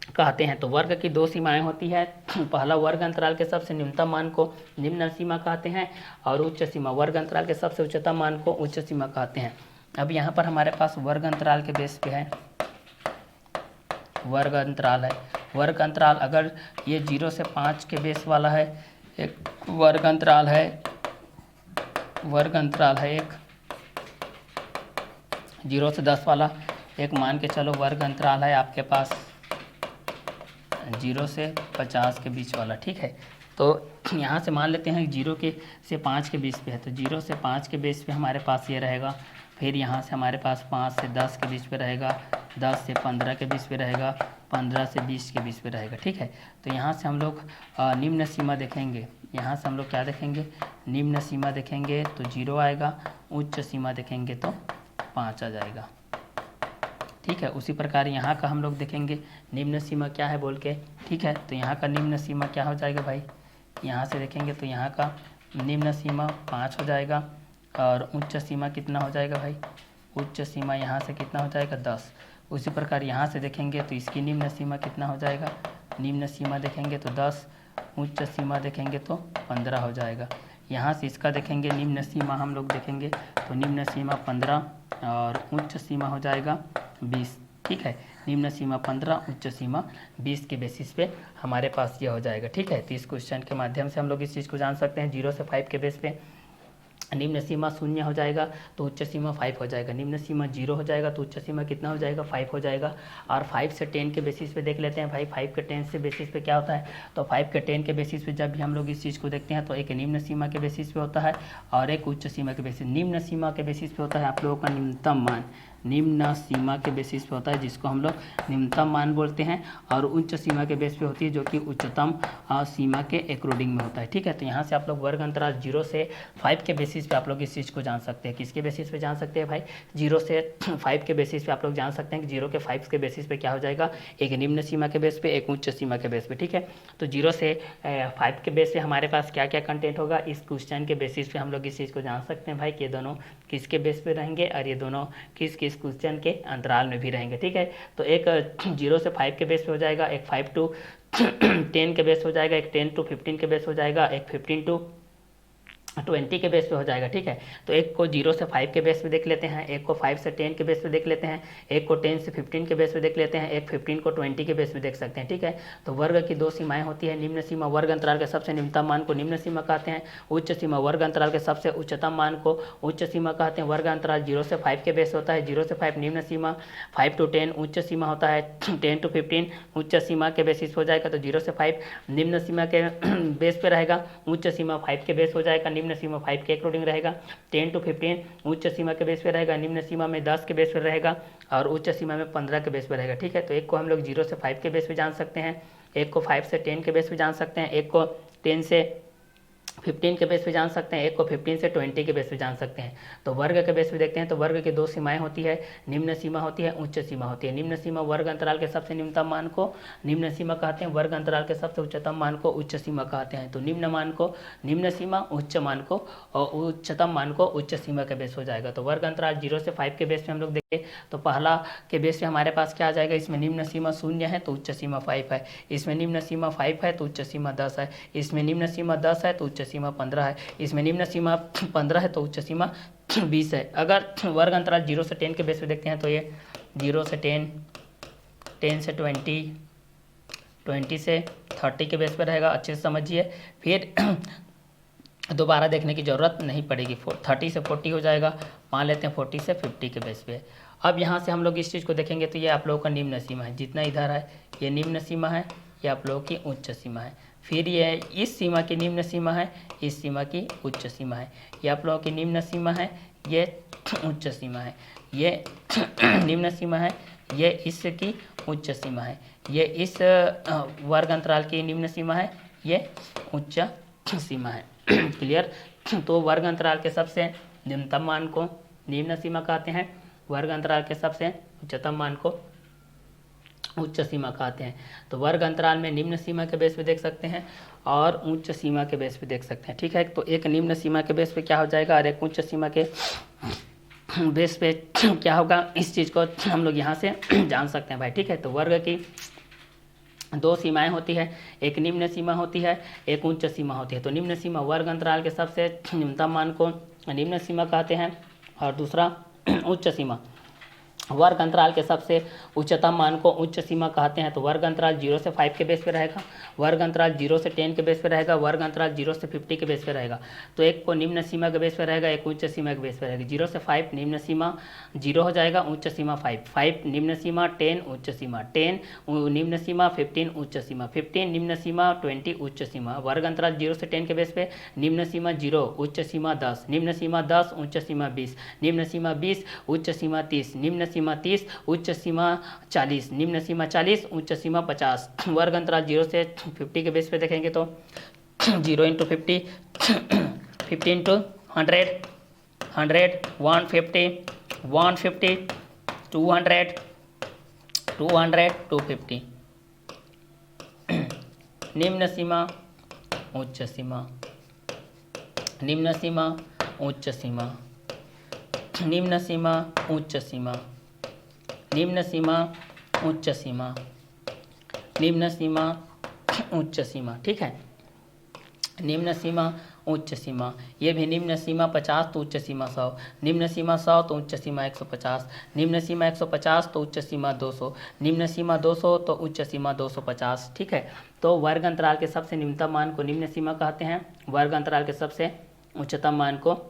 कहते हैं। तो वर्ग की 2 सीमाएं होती है, पहला वर्ग अंतराल के सबसे न्यूनतम मान को निम्न सीमा कहते हैं और उच्च सीमा, वर्ग अंतराल के सबसे उच्चतम मान को उच्च सीमा कहते हैं। अब यहाँ पर हमारे पास वर्ग अंतराल के बेस पे है, वर्ग अंतराल है। वर्ग अंतराल अगर ये 0 से 5 के बेस वाला है, एक वर्ग अंतराल है, वर्ग अंतराल है एक 0 से 10 वाला, एक मान के चलो वर्ग अंतराल है आपके पास 0 से 50 के बीच वाला, ठीक है। तो यहाँ से मान लेते हैं 0 से 5 के बीच पे है, तो 0 से 5 के बेस पे हमारे पास ये रहेगा। फिर यहाँ से हमारे पास 5 से 10 के बीच पे रहेगा, 10 से 15 के बीच पे रहेगा, 15 से 20 के बीच पे रहेगा। ठीक है, तो यहाँ से हम लोग निम्न सीमा देखेंगे, यहाँ से हम लोग क्या देखेंगे, निम्न सीमा देखेंगे तो 0 आएगा, उच्च सीमा देखेंगे तो 5 आ जाएगा। ठीक है, उसी प्रकार यहाँ का हम लोग देखेंगे निम्न सीमा क्या है बोल के। ठीक है, तो यहाँ का निम्न सीमा क्या हो जाएगा भाई, यहाँ से देखेंगे तो यहाँ का निम्न सीमा 5 हो जाएगा और उच्च सीमा कितना हो जाएगा भाई, उच्च सीमा यहाँ से कितना हो जाएगा 10। उसी प्रकार यहाँ से देखेंगे तो इसकी निम्न सीमा कितना हो जाएगा, निम्न सीमा देखेंगे तो 10, उच्च सीमा देखेंगे तो 15 हो जाएगा। यहाँ से इसका देखेंगे निम्न सीमा हम लोग देखेंगे तो निम्न सीमा 15 और उच्च सीमा हो जाएगा 20। ठीक है, निम्न सीमा 15, उच्च सीमा 20 के बेसिस पे हमारे पास ये हो जाएगा। ठीक है, तो इस क्वेश्चन के माध्यम से हम लोग इस चीज़ को जान सकते हैं। 0 से 5 के बेस पे निम्न सीमा 0 हो जाएगा तो उच्च सीमा 5 हो जाएगा, निम्न सीमा 0 हो जाएगा तो उच्च सीमा कितना हो जाएगा 5 हो जाएगा। और 5 से 10 के बेसिस पे देख लेते हैं भाई, 5 के 10 से बेसिस पे क्या होता है, तो 5 के 10 के बेसिस पे जब भी हम लोग इस चीज़ को देखते हैं तो एक निम्न सीमा के बेसिस पे होता है और एक उच्च सीमा के बेसिस। निम्न सीमा के बेसिस पे होता है आप लोगों का न्यूनतम मान, निम्न सीमा के बेसिस पे होता है जिसको हम लोग न्यूनतम मान बोलते हैं, और उच्च सीमा के बेस पे होती है जो कि उच्चतम सीमा के अकॉर्डिंग में होता है। ठीक है, तो यहाँ से आप लोग वर्ग अंतराल 0 से 5 के बेसिस पे आप लोग इस चीज़ को जान सकते हैं। किसके बेसिस पे जान सकते हैं भाई, 0 से 5 के बेसिस पे आप लोग जान सकते हैं कि 0 के 5 के बेसिस पे क्या हो जाएगा, एक निम्न सीमा के बेस पे, एक उच्च सीमा के बेस पे। ठीक है, तो 0 से 5 के बेस पे हमारे पास क्या क्या कंटेंट होगा, इस क्वेश्चन के बेसिस पे हम लोग इस चीज़ को जान सकते हैं भाई कि ये दोनों किसके बेस पे रहेंगे और ये दोनों किस किस क्वेश्चन के अंतराल में भी रहेंगे। ठीक है, तो एक 0 से 5 के बेस पे हो जाएगा, एक 5 to 10 के बेस हो जाएगा, एक 10 to 15 के बेस हो जाएगा, एक 15 to 20 के बेस पे हो जाएगा। ठीक है, तो एक को 0 से 5 के बेस पे देख लेते हैं, एक को 5 से 10 के बेस पे देख लेते हैं, एक को 10 से 15 के बेस पे देख लेते हैं, एक 15 को 20 के बेस पे देख सकते हैं। ठीक है, तो वर्ग की दो सीमाएं होती है, निम्न सीमा वर्ग अंतराल के सबसे निम्नतम मान को निम्न सीमा कहते हैं, उच्च सीमा वर्ग अंतराल के सबसे उच्चतम मान को उच्च सीमा कहते हैं। वर्ग अंतराल 0 से 5 के बेस होता है, 0 से 5 निम्न सीमा, 5 to 10 उच्च सीमा होता है, 10 to 15 उच्च सीमा के बेसिस हो जाएगा। तो 0 से 5 निम्न सीमा के बेस पे रहेगा, उच्च सीमा 5 के बेस हो जाएगा, निम्न सीमा 5 के अकॉर्डिंग रहेगा। 10 to 15 उच्च सीमा के बेस पे रहेगा, निम्न सीमा में 10 के बेस पे रहेगा और उच्च सीमा में 15 के बेस पे रहेगा। ठीक है, तो एक को हम लोग 0 से 5 के बेस पे जान सकते हैं, एक को 5 से 10 के बेस पे जान सकते हैं, एक को 10 से 15 के बेस पे जान सकते हैं, एक को 15 से 20 के बेस पे जान सकते हैं। तो वर्ग के बेस पे देखते हैं तो वर्ग की दो सीमाएं होती है, निम्न सीमा होती है, उच्च सीमा होती है। निम्न सीमा वर्ग अंतराल के सबसे निम्नतम मान को निम्न सीमा कहते हैं, वर्ग अंतराल के सबसे उच्चतम मान को उच्च सीमा कहते हैं। तो निम्न मान को निम्न सीमा, उच्च मान को और उच्चतम मान को उच्च सीमा के बेस हो जाएगा। तो वर्ग अंतराल 0 से 5 के बेस पे हम लोग देखें तो पहला के बेस पे हमारे पास क्या आ जाएगा, इसमें निम्न सीमा 0 है तो उच्च सीमा 5 है, इसमें निम्न सीमा 5 है तो उच्च सीमा 10 है, इसमें निम्न सीमा 10 है तो उच्च सीमा 15 है, इसमें निम्न सीमा 15 है तो उच्च सीमा 20 है। अगर वर्ग अंतराल 0 से 10 के बेस पे देखते हैं तो ये 0 से 10, 10 से 20, 20 से 30 के बेस पे रहेगा। अच्छे से समझिए, फिर दोबारा देखने की ज़रूरत नहीं पड़ेगी। 30 से 40 हो जाएगा, मान लेते हैं 40 से 50 के बेस पे। अब यहाँ से हम लोग इस चीज़ को देखेंगे तो ये आप लोगों का निम्न सीमा है, जितना इधर है ये निम्न सीमा है, ये आप लोगों की उच्च सीमा है। फिर ये इस सीमा की निम्न सीमा है, इस सीमा की उच्च सीमा है, ये आप लोगों की निम्न सीमा है, ये उच्च सीमा है, ये निम्न सीमा है, ये इसकी उच्च सीमा है, ये इस वर्ग अंतराल की निम्न सीमा है, ये उच्च सीमा है। क्लियर। तो वर्ग अंतराल के सबसे निम्नतम मान को निम्न सीमा कहते हैं, वर्ग अंतराल के सबसे उच्चतम मान को उच्च सीमा कहते हैं। तो वर्ग अंतराल में निम्न सीमा के बेस पे देख सकते हैं और उच्च सीमा के बेस पे देख सकते हैं। ठीक है, तो एक निम्न सीमा के बेस पे क्या हो जाएगा और एक उच्च सीमा के बेस पे क्या होगा, इस चीज़ को हम लोग यहाँ से जान सकते हैं भाई। ठीक है, तो वर्ग की दो सीमाएं होती है, एक निम्न सीमा होती है, एक उच्च सीमा होती है। तो निम्न सीमा वर्ग अंतराल के सबसे न्यूनतम मान को निम्न सीमा कहते हैं और दूसरा उच्च सीमा वर्ग अंतराल के सबसे उच्चतम मान को उच्च सीमा कहते हैं। तो वर्ग अंतराल 0 से 5 के बेस पे रहेगा, वर्ग अंतराल 0 से 10 के बेस पे रहेगा, वर्ग अंतराल 0 से 50 के बेस पे रहेगा। तो एक को निम्न सीमा के बेस पे रहेगा, एक उच्च सीमा के बेस पे रहेगा। 0 से 5 निम्न सीमा 0 हो जाएगा, उच्च सीमा 5, 5 निम्न सीमा, 10 उच्च सीमा, 10 निम्न सीमा, 15 उच्च सीमा, 15 निम्न सीमा, 20 उच्च सीमा। वर्ग अंतराल 0 से 10 के बेस पे निम्न सीमा 0, उच्च सीमा 10, निम्न सीमा 10, उच्च सीमा 20, निम्न सीमा 20, उच्च सीमा 30, निम्न सीमा 30, उच्च सीमा 40, निम्न सीमा 40, उच्च सीमा 50। वर्ग अंतराल 0 से 50 के बेस पे देखेंगे तो 0 इंटू 50, 50 इंटू 100, 100, 150, 150, 200, 200, 250। निम्न सीमा उच्च सीमा, निम्न सीमा उच्च सीमा, निम्न सीमा उच्च सीमा, निम्न सीमा उच्च सीमा, निम्न सीमा उच्च सीमा। ठीक है, निम्न सीमा उच्च सीमा, ये भी निम्न सीमा 50 तो उच्च सीमा 100, निम्न सीमा 100 तो उच्च सीमा 150, निम्न सीमा 150 तो उच्च सीमा 200, निम्न सीमा 200 तो उच्च सीमा 250। ठीक है, तो वर्ग अंतराल के सबसे निम्नतम मान को निम्न सीमा कहते हैं, वर्ग अंतराल के सबसे उच्चतम मान को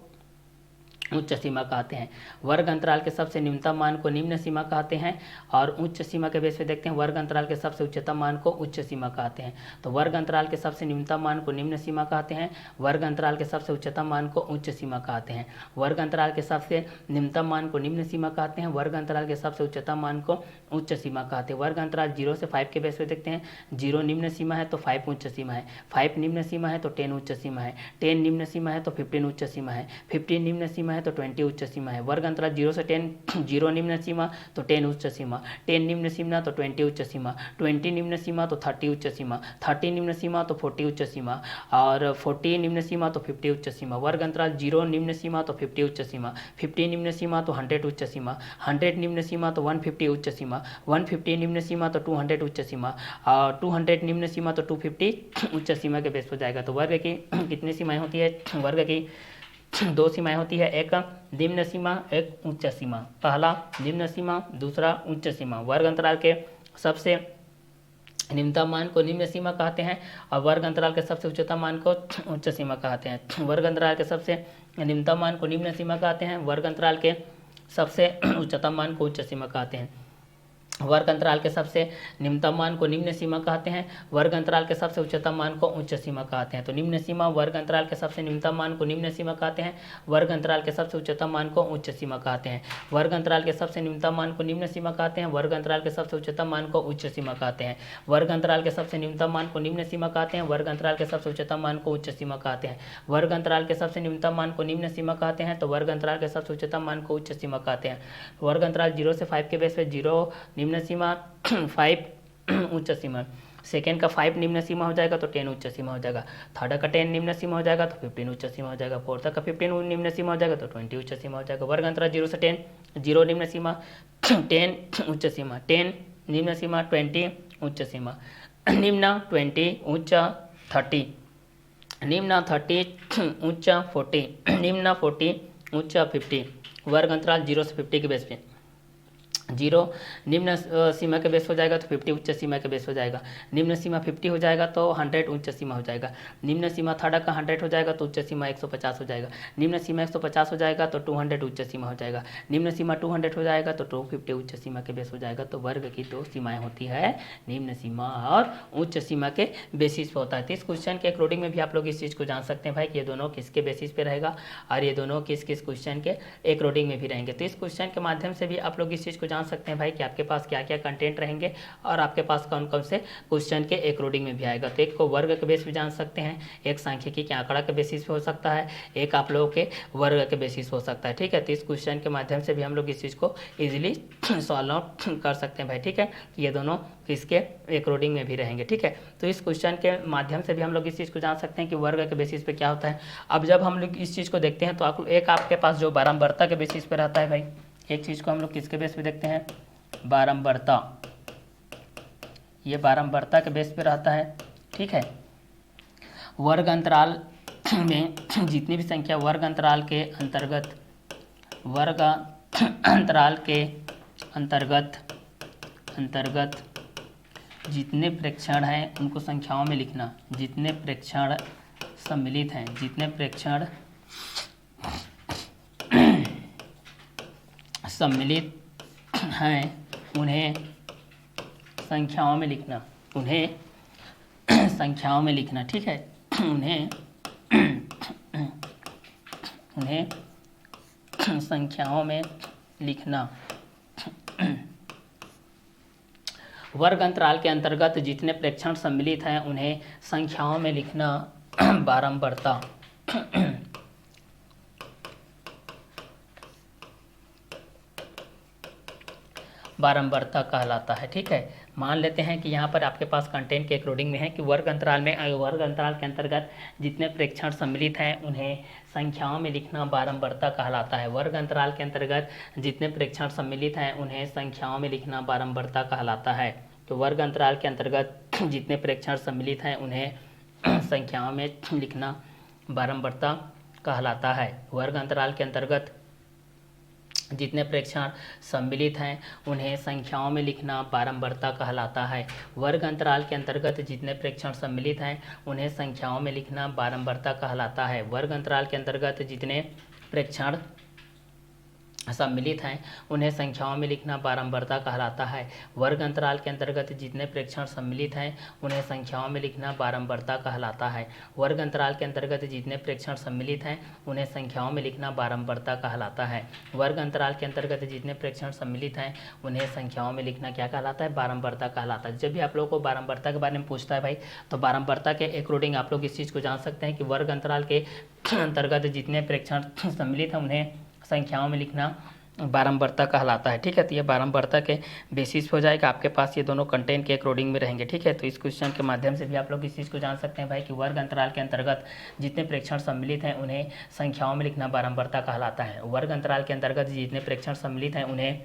उच्च सीमा कहते हैं। वर्ग अंतराल के सबसे निम्नतम मान को निम्न सीमा कहते हैं और उच्च सीमा के बेस पे देखते हैं वर्ग अंतराल के सबसे उच्चतम मान को उच्च सीमा कहते हैं। तो वर्ग अंतराल के सबसे निम्नतम मान को निम्न सीमा कहते हैं, वर्ग अंतराल के सबसे उच्चतम मान को उच्च सीमा कहते हैं। वर्ग अंतराल के सबसे निम्नतम मान को निम्न सीमा कहते हैं, वर्ग अंतराल के सबसे उच्चतम मान को उच्च सीमा कहते हैं। वर्ग अंतराल 0 से 5 के बेस पे देखते हैं, 0 निम्न सीमा है तो 5 उच्च सीमा है, 5 निम्न सीमा है तो 10 उच्च सीमा है, 10 निम्न सीमा है तो 15 उच्च सीमा है, 15 निम्न सीमा है तो 20 उच्च सीमा है। वर्ग अंतराल 0 से 10, 0 निम्न सीमा तो 10 उच्च सीमा, 10 निम्न सीमा तो 20 उच्च सीमा, 20 निम्न सीमा तो 30 उच्च सीमा, 30 निम्न सीमा तो 40 उच्च सीमा और 40 निम्न सीमा तो 50 उच्च सीमा। वर्ग अंतराल 0 निम्न सीमा तो 50 उच्च सीमा, 50 निम्न सीमा तो 100 उच्च सीमा, 100 निम्न सीमा तो 150 उच्च सीमा, 150 निम्न सीमा तो 200 उच्च सीमा और 200 निम्न सीमा तो 250 उच्च सीमा के बेस पर जाएगा। तो वर्ग की कितनी सीमाएं होती है? वर्ग की 2 सीमाएं होती है, एक निम्न सीमा, एक उच्च सीमा। पहला निम्न सीमा, दूसरा उच्च सीमा। वर्ग अंतराल के सबसे निम्नतम मान को निम्न सीमा कहते हैं और वर्ग अंतराल के सबसे उच्चतम मान को उच्च सीमा कहते हैं। वर्ग अंतराल के सबसे निम्नतम मान को निम्न सीमा कहते हैं, वर्ग अंतराल के सबसे उच्चतम मान को उच्च सीमा कहते हैं। वर्ग अंतराल के सबसे निम्नतम मान को निम्न सीमा कहते हैं, वर्ग अंतराल के सबसे उच्चतम मान को उच्च सीमा कहते हैं। तो निम्न सीमा वर्ग अंतराल के सबसे निम्नतम मान को निम्न सीमा कहते हैं, वर्ग अंतराल के सबसे उच्चतम मान को उच्च सीमा कहते हैं। वर्ग अंतराल के सबसे निम्नतम मान को निम्न सीमा कहते हैं, वर्ग अंतराल के सबसे उच्चतम मान को उच्च सीमा कहते हैं। वर्ग अंतराल के सबसे निम्नतम मान को निम्न सीमा कहते हैं, वर्ग अंतराल के सबसे उच्चतम मान को उच्च सीमा कहते हैं। वर्ग अंतराल के सबसे निम्नतम मान को निम्न सीमा कहते हैं तो वर्ग अंतराल के सबसे उच्चतम मान को उच्च सीमा कहते हैं। वर्ग अंतराल 0 से 5 के बेस पे 0 निम्न सीमा, 5 उच्च सीमा, सेकेंड का 5 निम्न सीमा हो जाएगा तो 10 उच्च सीमा हो जाएगा, थर्ड का 10 निम्न सीमा हो जाएगा तो 15 उच्च सीमा हो जाएगा, फोर्थ का 15 निम्न सीमा हो जाएगा तो 20 उच्च सीमा हो जाएगा। वर्ग अंतराल 0 से 10, 0 निम्न सीमा, 10 उच्च सीमा, 10 निम्न सीमा, 20 उच्च सीमा, निम्न 20 उच्च 30, निम्न 30 उच्च 40, निम्न 40 उच्च 50। वर्ग अंतराल 0 से 50 के बेस पे 0 निम्न सीमा के बेस हो जाएगा तो 50 उच्च सीमा के बेस हो जाएगा, निम्न सीमा 50 हो जाएगा तो 100 उच्च सीमा हो जाएगा, निम्न सीमा थर्ड का 100 हो जाएगा तो उच्च सीमा 150 हो जाएगा, निम्न सीमा 150 हो जाएगा तो 200 उच्च सीमा हो जाएगा, निम्न सीमा 200 हो जाएगा तो 250 उच्च सीमा के बेस हो जाएगा। तो वर्ग की 2 सीमाएं होती है, निम्न सीमा और उच्च सीमा के बेसिस पे होता है। तो इस क्वेश्चन के अकॉर्डिंग में भी आप लोग इस चीज़ को जान सकते हैं भाई कि ये दोनों किसके बेसिस पे रहेगा और ये दोनों किस किस क्वेश्चन के अकॉर्डिंग में भी रहेंगे। तो इस क्वेश्चन के माध्यम से भी आप लोग इस चीज़ को जान सकते हैं भाई कि आपके पास क्या क्या कंटेंट रहेंगे और आपके पास कौन कौन से क्वेश्चन के अकॉर्डिंग में भी आएगा। तो एक को वर्ग के बेस पे जान सकते हैं, एक सांख्यिकी के आंकड़ा के बेसिस पे हो सकता है, एक आप लोगों के वर्ग के बेसिस हो सकता है। ठीक है, तो इस क्वेश्चन के माध्यम से भी हम लोग इस चीज़ को इजीली सॉल्व आउट कर सकते हैं भाई। ठीक है, ये दोनों किसके अकॉर्डिंग में भी रहेंगे। ठीक है, तो इस क्वेश्चन के माध्यम से भी हम लोग इस चीज़ को जान सकते हैं कि वर्ग के बेसिस पे क्या होता है। अब जब हम लोग इस चीज़ को देखते हैं तो एक आपके पास जो बारंबारता के बेसिस पे रहता है भाई, एक चीज़ को हम लोग किसके बेस पे देखते हैं, बारंबारता, ये बारंबारता के बेस पे रहता है। ठीक है, वर्ग अंतराल में जितनी भी संख्या वर्ग अंतराल के अंतर्गत, वर्ग अंतराल के अंतर्गत जितने प्रेक्षण हैं उनको संख्याओं में लिखना, जितने प्रेक्षण सम्मिलित हैं, जितने प्रेक्षण सम्मिलित हैं उन्हें संख्याओं में लिखना, उन्हें संख्याओं में लिखना। ठीक है, उन्हें संख्याओं में लिखना, वर्ग अंतराल के अंतर्गत जितने प्रेक्षण सम्मिलित हैं उन्हें संख्याओं में लिखना बारंबारता बारंबारता कहलाता है। ठीक है, मान लेते हैं कि यहाँ पर आपके पास कंटेंट के अकॉर्डिंग में है कि वर्ग अंतराल के अंतर्गत जितने प्रेक्षण सम्मिलित हैं उन्हें संख्याओं में लिखना बारंबारता कहलाता है। वर्ग अंतराल के अंतर्गत जितने प्रेक्षण सम्मिलित हैं उन्हें संख्याओं में लिखना बारंबारता कहलाता है। तो वर्ग अंतराल के अंतर्गत जितने प्रेक्षण सम्मिलित हैं उन्हें संख्याओं में लिखना बारंबारता कहलाता है। वर्ग अंतराल के अंतर्गत जितने प्रेक्षण सम्मिलित हैं उन्हें संख्याओं में लिखना बारंबारता कहलाता है। वर्ग अंतराल के अंतर्गत जितने प्रेक्षण सम्मिलित हैं उन्हें संख्याओं में लिखना बारंबारता कहलाता है। वर्ग अंतराल के अंतर्गत जितने प्रेक्षण सम्मिलित हैं उन्हें संख्याओं में लिखना बारंबारता कहलाता है। वर्ग अंतराल के अंतर्गत जितने प्रेक्षण सम्मिलित हैं उन्हें संख्याओं में लिखना बारंबारता कहलाता है। वर्ग अंतराल के अंतर्गत जितने प्रेक्षण सम्मिलित हैं उन्हें संख्याओं में लिखना बारंबारता कहलाता है। वर्ग अंतराल के अंतर्गत जितने प्रेक्षण सम्मिलित हैं उन्हें संख्याओं में लिखना क्या कहलाता है? बारंबारता कहलाता है। जब भी आप लोगों को बारंबारता के बारे में पूछता है भाई, तो बारंबारता के अकॉर्डिंग आप लोग इस चीज़ को जान सकते हैं कि वर्ग अंतराल के अंतर्गत जितने प्रेक्षण सम्मिलित हैं उन्हें संख्याओं में लिखना बारंबारता कहलाता है। ठीक है, तो ये बारंबारता के बेसिस पे हो जाएगा। आपके पास ये दोनों कंटेंट के अकॉर्डिंग में रहेंगे। ठीक है, तो इस क्वेश्चन के माध्यम से भी आप लोग इस चीज़ को जान सकते हैं भाई कि वर्ग अंतराल के अंतर्गत जितने प्रेक्षण सम्मिलित हैं उन्हें संख्याओं में लिखना बारंबारता कहलाता है। वर्ग अंतराल के अंतर्गत जितने प्रेक्षण सम्मिलित हैं उन्हें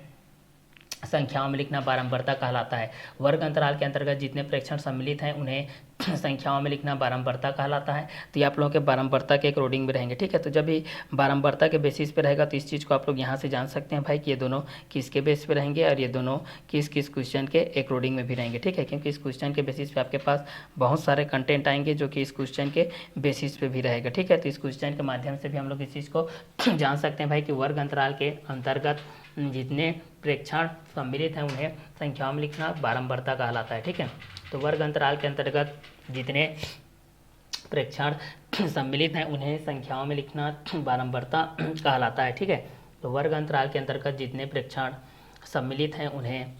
संख्याओं में लिखना बारंबारता कहलाता है। वर्ग अंतराल के अंतर्गत जितने प्रेक्षण सम्मिलित हैं उन्हें संख्याओं में लिखना बारंबारता कहलाता है। तो ये आप लोगों के बारंबारता के अकॉर्डिंग में रहेंगे। ठीक है, तो जब भी बारंबारता के बेसिस पे रहेगा तो इस चीज़ को आप लोग यहाँ से जान सकते हैं भाई कि ये दोनों किसके बेस पे रहेंगे और ये दोनों किस किस क्वेश्चन के अकॉर्डिंग में भी रहेंगे। ठीक है, क्योंकि इस क्वेश्चन के बेसिस पे आपके पास बहुत सारे कंटेंट आएंगे जो कि इस क्वेश्चन के बेसिस पे भी रहेगा। ठीक है, तो इस क्वेश्चन के माध्यम से भी हम लोग इस चीज़ को जान सकते हैं भाई कि वर्ग अंतराल के अंतर्गत जितने प्रेक्षण सम्मिलित हैं उन्हें संख्याओं में लिखना बारंबारता कहलाता है। ठीक है, तो वर्ग अंतराल के अंतर्गत जितने प्रेक्षण सम्मिलित हैं उन्हें संख्याओं में लिखना बारंबारता कहलाता है। ठीक है, तो वर्ग अंतराल के अंतर्गत जितने प्रेक्षण सम्मिलित हैं उन्हें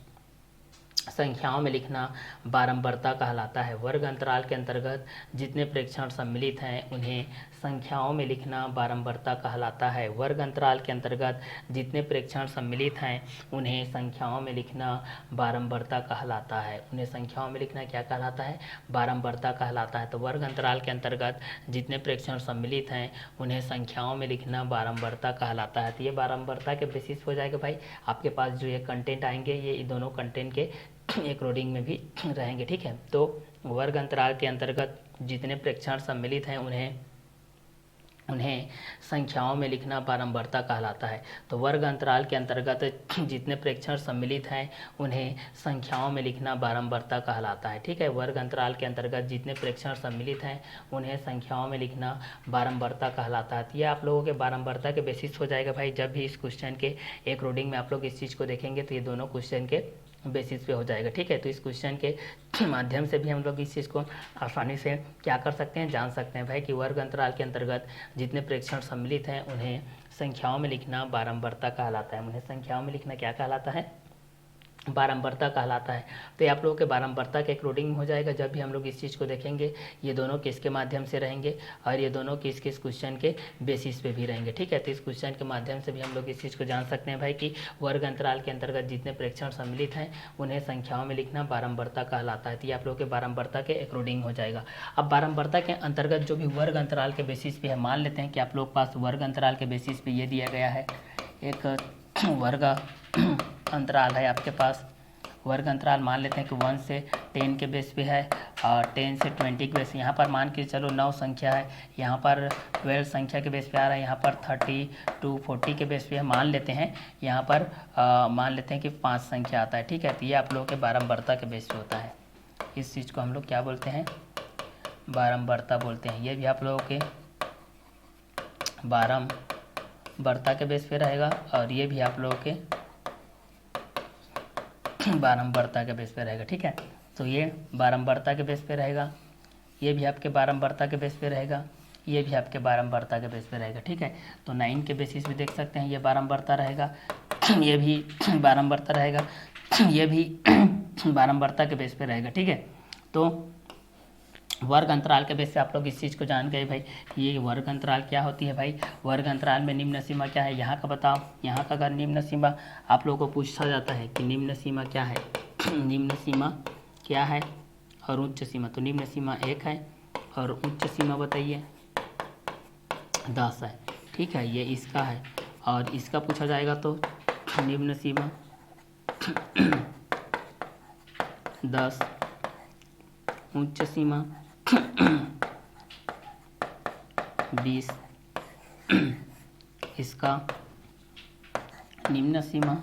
संख्याओं में लिखना बारंबारता कहलाता है। वर्ग अंतराल के अंतर्गत जितने प्रेक्षण सम्मिलित हैं उन्हें संख्याओं में लिखना बारंबारता कहलाता है। वर्ग अंतराल के अंतर्गत जितने प्रेक्षण सम्मिलित हैं उन्हें संख्याओं में लिखना बारंबारता कहलाता है। उन्हें संख्याओं में लिखना क्या कहलाता है? बारंबारता कहलाता है। तो वर्ग अंतराल के अंतर्गत जितने प्रेक्षण सम्मिलित हैं उन्हें संख्याओं में लिखना बारंबारता कहलाता है। तो ये बारंबारता के बेसिस हो जाएगा भाई। आपके पास जो ये कंटेंट आएंगे ये दोनों कंटेंट के अकॉर्डिंग में भी रहेंगे। ठीक है, तो वर्ग अंतराल के अंतर्गत जितने प्रेक्षण सम्मिलित हैं उन्हें संख्याओं में लिखना बारंबारता कहलाता है। तो वर्ग अंतराल के अंतर्गत जितने प्रेक्षण सम्मिलित हैं उन्हें संख्याओं में लिखना बारंबारता कहलाता है। ठीक है, वर्ग अंतराल के अंतर्गत जितने प्रेक्षण सम्मिलित हैं उन्हें संख्याओं में लिखना बारंबारता कहलाता है। तो ये आप लोगों के बारंबारता के बेसिस हो जाएगा भाई। जब भी इस क्वेश्चन के अकॉर्डिंग में आप लोग इस चीज़ को देखेंगे तो ये दोनों क्वेश्चन के बेसिस पे हो जाएगा। ठीक है, तो इस क्वेश्चन के माध्यम से भी हम लोग इस चीज़ को आसानी से क्या कर सकते हैं, जान सकते हैं भाई कि वर्ग अंतराल के अंतर्गत जितने प्रेक्षण सम्मिलित हैं उन्हें संख्याओं में लिखना बारंबारता कहलाता है। उन्हें संख्याओं में लिखना क्या कहलाता है? बारंबारता कहलाता है। तो ये आप लोगों के बारंबारता के अकॉर्डिंग हो जाएगा। जब भी हम लोग इस चीज़ को देखेंगे ये दोनों किसके माध्यम से रहेंगे और ये दोनों किस किस क्वेश्चन के बेसिस पे भी रहेंगे। ठीक है, तो इस क्वेश्चन के माध्यम से भी हम लोग इस चीज़ को जान सकते हैं भाई कि वर्ग अंतराल के अंतर्गत जितने प्रेक्षण सम्मिलित हैं उन्हें संख्याओं में लिखना बारंबारता कहलाता है। तो ये आप लोग के बारंबारता के अकॉर्डिंग हो जाएगा। अब बारंबारता के अंतर्गत जो भी वर्ग अंतराल के बेसिस पे है, मान लेते हैं कि आप लोग पास वर्ग अंतराल के बेसिस पे ये दिया गया है, एक वर्ग अंतराल है आपके पास। वर्ग अंतराल मान लेते हैं कि 1 से 10 के बेस पे है और 10 से 20 के बेस। यहाँ पर मान के चलो 9 संख्या है, यहाँ पर 12 संख्या के बेस पे आ रहा है, यहाँ पर 30 to 40 के बेस पे है। मान लेते हैं यहाँ पर मान लेते हैं कि 5 संख्या आता है। ठीक है, तो ये आप लोगों के बारंबारता के बेस पे होता है। इस चीज़ को हम लोग क्या बोलते हैं? बारंबारता बोलते हैं। ये भी आप लोगों के बारंबारता के बेस पे रहेगा और ये भी आप लोगों के बारंबारता के बेस पे रहेगा। ठीक है, तो ये बारंबारता के बेस पे रहेगा, ये भी आपके बारंबारता के बेस पे रहेगा, ये भी आपके बारंबारता के बेस पे रहेगा। ठीक है, तो 9 के बेसिस भी देख सकते हैं, ये बारंबारता रहेगा, ये भी बारंबारता रहेगा, ये भी बारंबारता के बेस पे रहेगा। ठीक है, तो वर्ग अंतराल के बेस पे आप लोग इस चीज़ को जान गए भाई। ये वर्ग अंतराल क्या होती है भाई, वर्ग अंतराल में निम्न सीमा क्या है, यहाँ का बताओ। यहाँ का अगर निम्न सीमा आप लोगों को पूछा जाता है कि निम्न सीमा क्या है निम्न सीमा क्या है और उच्च सीमा, तो निम्न सीमा 1 है और उच्च सीमा बताइए 10 है। ठीक है, ये इसका है और इसका पूछा जाएगा तो निम्न सीमा 10, उच्च सीमा 20, इसका निम्न सीमा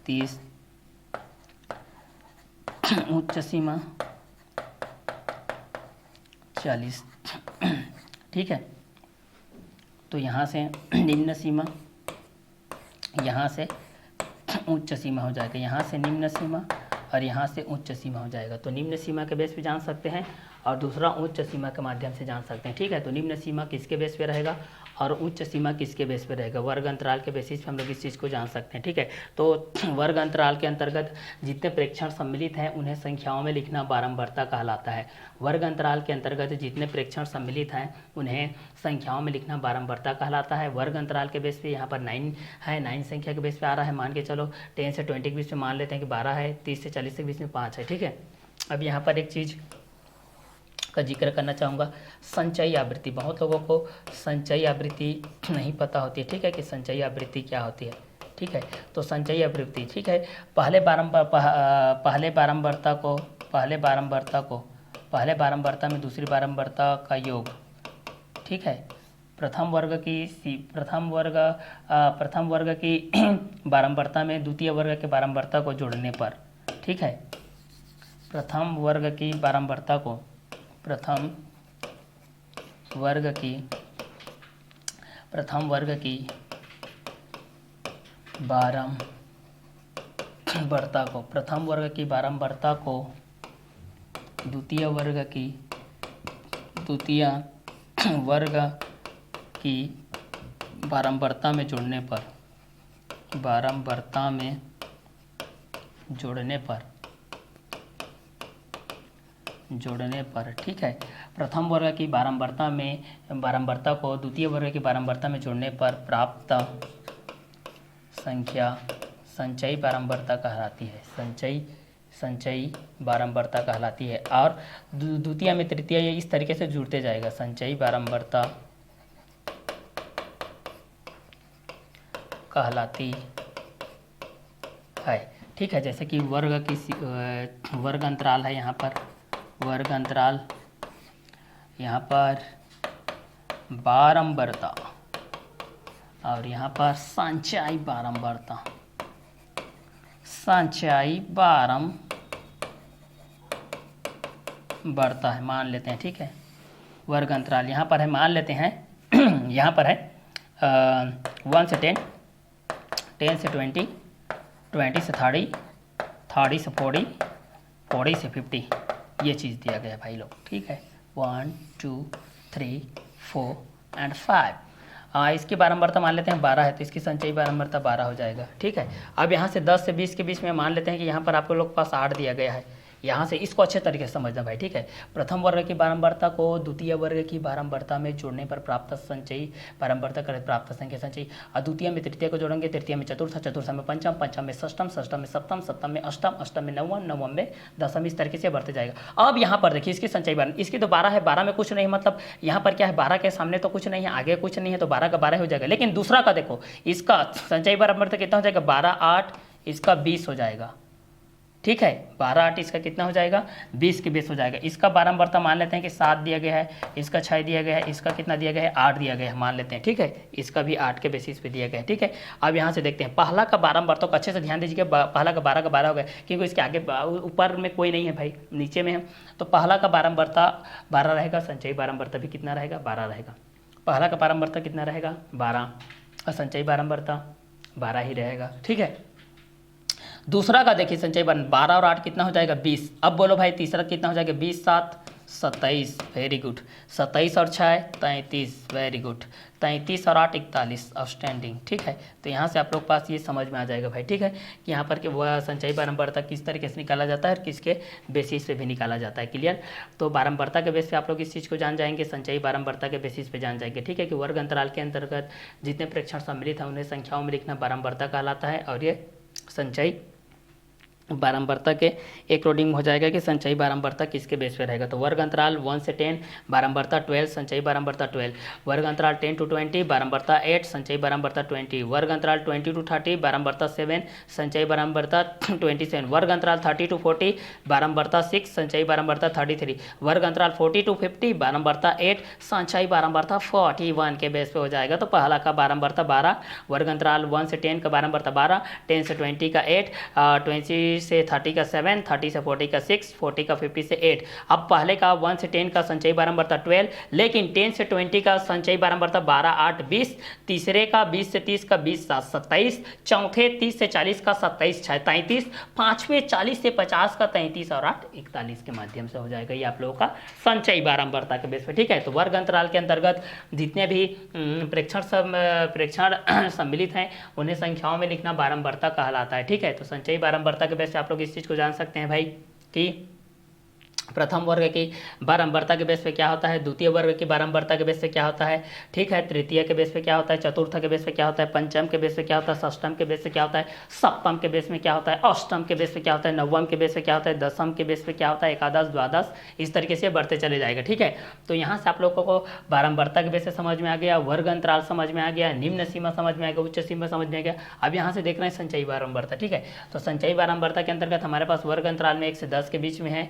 30, उच्च सीमा 40। ठीक है, तो यहाँ से निम्न सीमा, यहाँ से उच्च सीमा हो जाएगा, यहाँ से निम्न सीमा और यहाँ से उच्च सीमा हो जाएगा। तो निम्न सीमा के बेस पे जान सकते हैं और दूसरा उच्च सीमा के माध्यम से जान सकते हैं। ठीक है, तो निम्न सीमा किसके बेस पे रहेगा और उच्च सीमा किसके बेस पे रहेगा, वर्ग अंतराल के बेसिस पे हम लोग इस चीज़ को जान सकते हैं। ठीक है, तो वर्ग अंतराल के अंतर्गत जितने प्रेक्षण सम्मिलित हैं उन्हें संख्याओं में लिखना बारंबारता कहलाता है। वर्ग अंतराल के अंतर्गत जितने प्रेक्षण सम्मिलित हैं उन्हें संख्याओं में लिखना बारंबारता कहलाता है। वर्ग अंतराल के बेस पे यहाँ पर 9 है, 9 संख्या के बेस पे आ रहा है। मान के चलो 10 से 20 के बीच में मान लेते हैं कि 12 है, 30 से 40 के बीच में 5 है। ठीक है, अब यहाँ पर एक चीज़ का जिक्र करना चाहूँगा, संचयी आवृत्ति। बहुत लोगों को संचयी आवृत्ति नहीं पता होती है। ठीक है, कि संचयी आवृत्ति क्या होती है। ठीक है, तो संचयी आवृत्ति, ठीक है, पहले बारंबारता में दूसरी बारंबारता का योग। ठीक है, प्रथम वर्ग की बारंबारता में द्वितीय वर्ग के बारंबारता को जोड़ने पर, ठीक है, प्रथम वर्ग की बारंबारता को प्रथम वर्ग की बारंबारता को द्वितीय वर्ग की बारंबारता में जोड़ने पर, ठीक है, प्रथम वर्ग की बारंबारता को द्वितीय वर्ग की बारंबारता में जोड़ने पर प्राप्त संख्या संचयी बारंबारता कहलाती है। संचयी बारंबारता कहलाती है। और द्वितीय में तृतीय ये इस तरीके से जुड़ते जाएगा, संचयी बारंबारता कहलाती है। ठीक है, जैसे कि वर्ग अंतराल है, यहाँ पर वर्ग अंतराल, यहाँ पर बारंबारता और यहाँ पर संचयी बारंबारता है, मान लेते हैं। ठीक है, वर्ग अंतराल यहाँ पर है, मान लेते हैं यहाँ पर है 1 से 10, 10 से 20, 20 से 30, 30 से 40, 40 से 50, ये चीज़ दिया गया भाई लोग। ठीक है, 1 2 3 4 एंड 5। इसकी बारंबारता मान लेते हैं 12 है, तो इसकी संचयी बारंबारता 12 हो जाएगा। ठीक है, अब यहाँ से 10 से 20 के बीच में मान लेते हैं कि यहाँ पर आपको लोग पास 8 दिया गया है। यहाँ से इसको अच्छे तरीके से समझना भाई। ठीक है, प्रथम वर्ग की बारंबारता को द्वितीय वर्ग की बारंबारता में जोड़ने पर प्राप्त संचयी बारंबारता कर प्राप्त संख्या संचयी। और द्वितीय में तृतीय को जोड़ेंगे, तृतीय में चतुर्थ, चतुर्थ में पंचम, पंचम में षष्टम, षष्टम में सप्तम, सप्तम में अष्टम, अष्टम में नवम, नवम में दसम, इस तरीके से बढ़ते जाएगा। अब यहाँ पर देखिए इसकी संचयी बारह, इसकी तो 12 है, 12 में कुछ नहीं, मतलब यहाँ पर क्या है, 12 के सामने तो कुछ नहीं है, आगे कुछ नहीं है, तो 12 का 12 हो जाएगा। लेकिन दूसरा का देखो, इसका संचयी बारंबारता कितना हो जाएगा, 12 8, इसका 20 हो जाएगा। ठीक है, 12 8 इसका कितना हो जाएगा, 20 के 20 हो जाएगा। इसका बारंबारता मान लेते हैं कि 7 दिया गया है, इसका 6 दिया गया है, इसका कितना दिया गया है, 8 दिया गया है, मान लेते हैं। ठीक है, इसका भी 8 के बेसिस पे दिया गया है। ठीक है, अब यहाँ से देखते हैं पहला का बारंबारता को अच्छे से ध्यान दीजिए, पहला का 12 का 12 हो गया, क्योंकि इसके आगे ऊपर में कोई नहीं है भाई, नीचे में है, तो पहला का बारंबारता 12 रहेगा, संचयी बारंबारता भी कितना रहेगा, 12 रहेगा। पहला का बारंबारता कितना रहेगा, 12, और संचयी बारंबारता 12 ही रहेगा। ठीक है, दूसरा का देखिए संचयी 12 और 8 कितना हो जाएगा, 20। अब बोलो भाई तीसरा कितना हो जाएगा, 20 7 27, वेरी गुड। 27 और 6 33, वेरी गुड। 33 और 8 41, आउटस्टैंडिंग, ठीक है। तो यहाँ से आप लोग पास ये समझ में आ जाएगा भाई, ठीक है, कि यहाँ पर कि वह संचयी बारंबारता किस तरीके से निकाला जाता है और किसके बेसिस पे भी निकाला जाता है। क्लियर। तो बारंबारता के बेस पे आप लोग इस चीज़ को जान जाएंगे, संचयी बारंबारता के बेसिस पे जान जाएंगे, ठीक है, कि वर्ग अंतराल के अंतर्गत जितने प्रेक्षण सम्मिलित हैं उन्हें संख्याओं में लिखना बारंबारता कहलाता है। और ये संचयी बारंबारता के अकॉर्डिंग हो जाएगा कि संचयी बारंबारता किसके बेस पे रहेगा। तो वर्ग अंतराल 1 से 10 बारंबारता 12, संचयी बारंबारता 12। वर्ग अंतराल 10 to 20 बारंबारता 8, संचयी बारंबारता 20। वर्ग अंतराल 20 to 30 बारंबारता 7, संचयी बारंबारता 27। वर्ग अंतराल 30 to 40 बारंबारता 6, संचयी बारंबारता 33। वर्ग अंतराल 40 to 50 बारंबारता 8, संचयी बारंबारता 41 के बेस पे हो जाएगा। तो पहला का बारंबारता 12, वर्ग अंतराल 1 से 10 का बारंबारता 12, 10 से 20 का 8, 20 से 30 का 7, 30 से 40 का 6, 40 का 50 से 8। अब पहले का 1 से 10 का संचयी बारंबारता 12, लेकिन 10 से 20 का संचयी बारंबारता 12, 8, 20, तीसरे का 20 से 30 का 20, 7, 27, चौथे 30 से 40 का 27, 6, 33, पांचवें 40 से 50 का 33 और 8, 41 के माध्यम से हो जाएगा। ये आप लोगों का संचयी बारंबारता के बेस पे, ठीक है। तो वर्ग अंतराल के अंतर्गत जितने भी प्रेक्षण सम्मिलित हैं उन्हें संख्याओं में लिखना बारंबारता कहलाता है, ठीक है। तो संचयी बारंबारता के बेस पे आप लोग इस चीज को जान सकते हैं भाई कि प्रथम वर्ग की बारंबारता के बेस पे क्या होता है, द्वितीय वर्ग की बारंबारता के बेस पे क्या होता है, ठीक है, तृतीय के बेस पे क्या होता है, चतुर्थ के बेस पे क्या होता है, पंचम के बेस पे क्या होता है, षष्टम के बेस पे क्या होता है, सप्तम के बेस में क्या होता है, अष्टम के बेस पे क्या होता है, नवम के बेस पे क्या होता है, दसम के बेस पे क्या होता है, एकादश, द्वादश, इस तरीके से बढ़ते चले जाएगा, ठीक है। तो यहाँ से आप लोगों को बारंबारता के बेस से समझ में आ गया, वर्ग अंतराल समझ में आ गया, निम्न सीमा समझ में आ गया, उच्च सीमा समझ में आ गया। अब यहाँ से देख रहे हैं संचयी बारंबारता, ठीक है। तो संचयी बारंबारता के अंतर्गत हमारे पास वर्ग अंतराल में 1 से 10 के बीच में है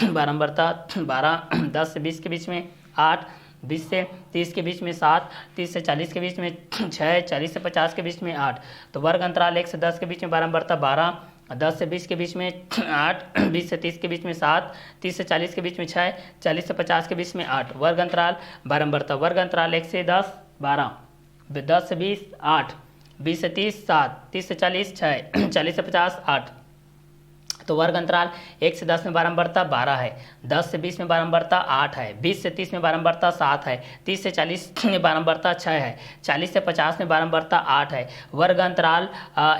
बारंबारता, 12, 10 से 20 के बीच में 8, 20 से 30 के बीच में 7, 30 से 40 के बीच में 6, 40 से 50 के बीच में 8। तो वर्ग अंतराल 1 से 10 के बीच में बारंबारता 12, 10 से 20 के बीच में 8, 20 से 30 के बीच में 7, 30 से 40 के बीच में 6, 40 से 50 के बीच में 8। वर्ग अंतराल बारंबारता, वर्ग अंतराल 1 से 10 12, 10 से 20 8, 20 से 30 7, 30 से 40 6, 40 से 50 8। तो वर्ग अंतराल 1 से 10 में बारंबारता 12 है, 10 से 20 में बारंबारता 8 है, 20 से 30 में बारंबारता 7 है, 30 से 40 में बारंबारता 6 है, 40 से 50 में बारंबारता 8 है। वर्ग अंतराल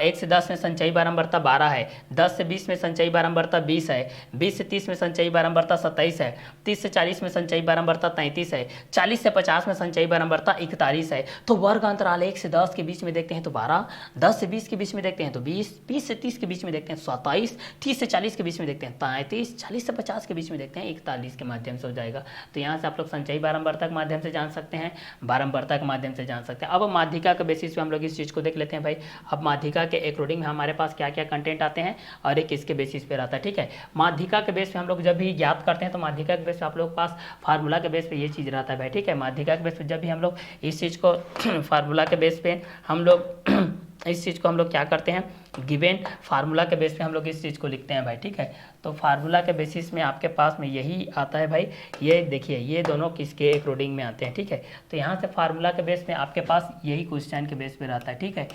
1 से 10 में संचयी बारंबारता 12 है, 10 से 20 में संचयी बारंबारता 20 है, 20 से 30 में संचयी बारंबारता 27 है, 30 से 40 में संचयी बारंबारता 33 है, 40 से 50 में संचयी बारंबारता 41 है। तो वर्ग अंतराल 1 से 10 के बीच में देखते हैं तो 12, 10 से 20 के बीच में देखते हैं तो 20, 20 से 30 के बीच में देखते हैं 27, 30 से 40 के बीच में देखते हैं 33, 40 से 50 के बीच में देखते हैं 41 के माध्यम से हो जाएगा। तो यहाँ से आप लोग संचयी बारंबारता के माध्यम से जान सकते हैं, बारंबारता के माध्यम से जान सकते हैं। अब माध्यिका के बेसिस पे हम लोग इस चीज़ को देख लेते हैं भाई। अब माध्यिका के अकॉर्डिंग में हमारे पास क्या क्या कंटेंट आते हैं और एक किसके बेसिस पे रहता है, ठीक है। माध्यिका के बेस पे हम लोग जब भी ज्ञात करते हैं तो माध्यिका के बेस पे आप लोग पास फार्मूला के बेस पे ये चीज़ रहता है भाई, ठीक है। माध्यिका के बेस पे जब भी हम लोग इस चीज़ को फार्मूला के बेस पे हम लोग इस चीज़ को हम लोग क्या करते हैं, गिवन फार्मूला के बेस पे हम लोग इस चीज़ को लिखते हैं भाई, ठीक है। तो फार्मूला के बेसिस में आपके पास में यही आता है भाई, ये देखिए ये दोनों किसके अकॉर्डिंग में आते हैं, ठीक है। तो यहाँ से फार्मूला के बेस में आपके पास यही क्वेश्चन के बेस पे रहता है, ठीक है।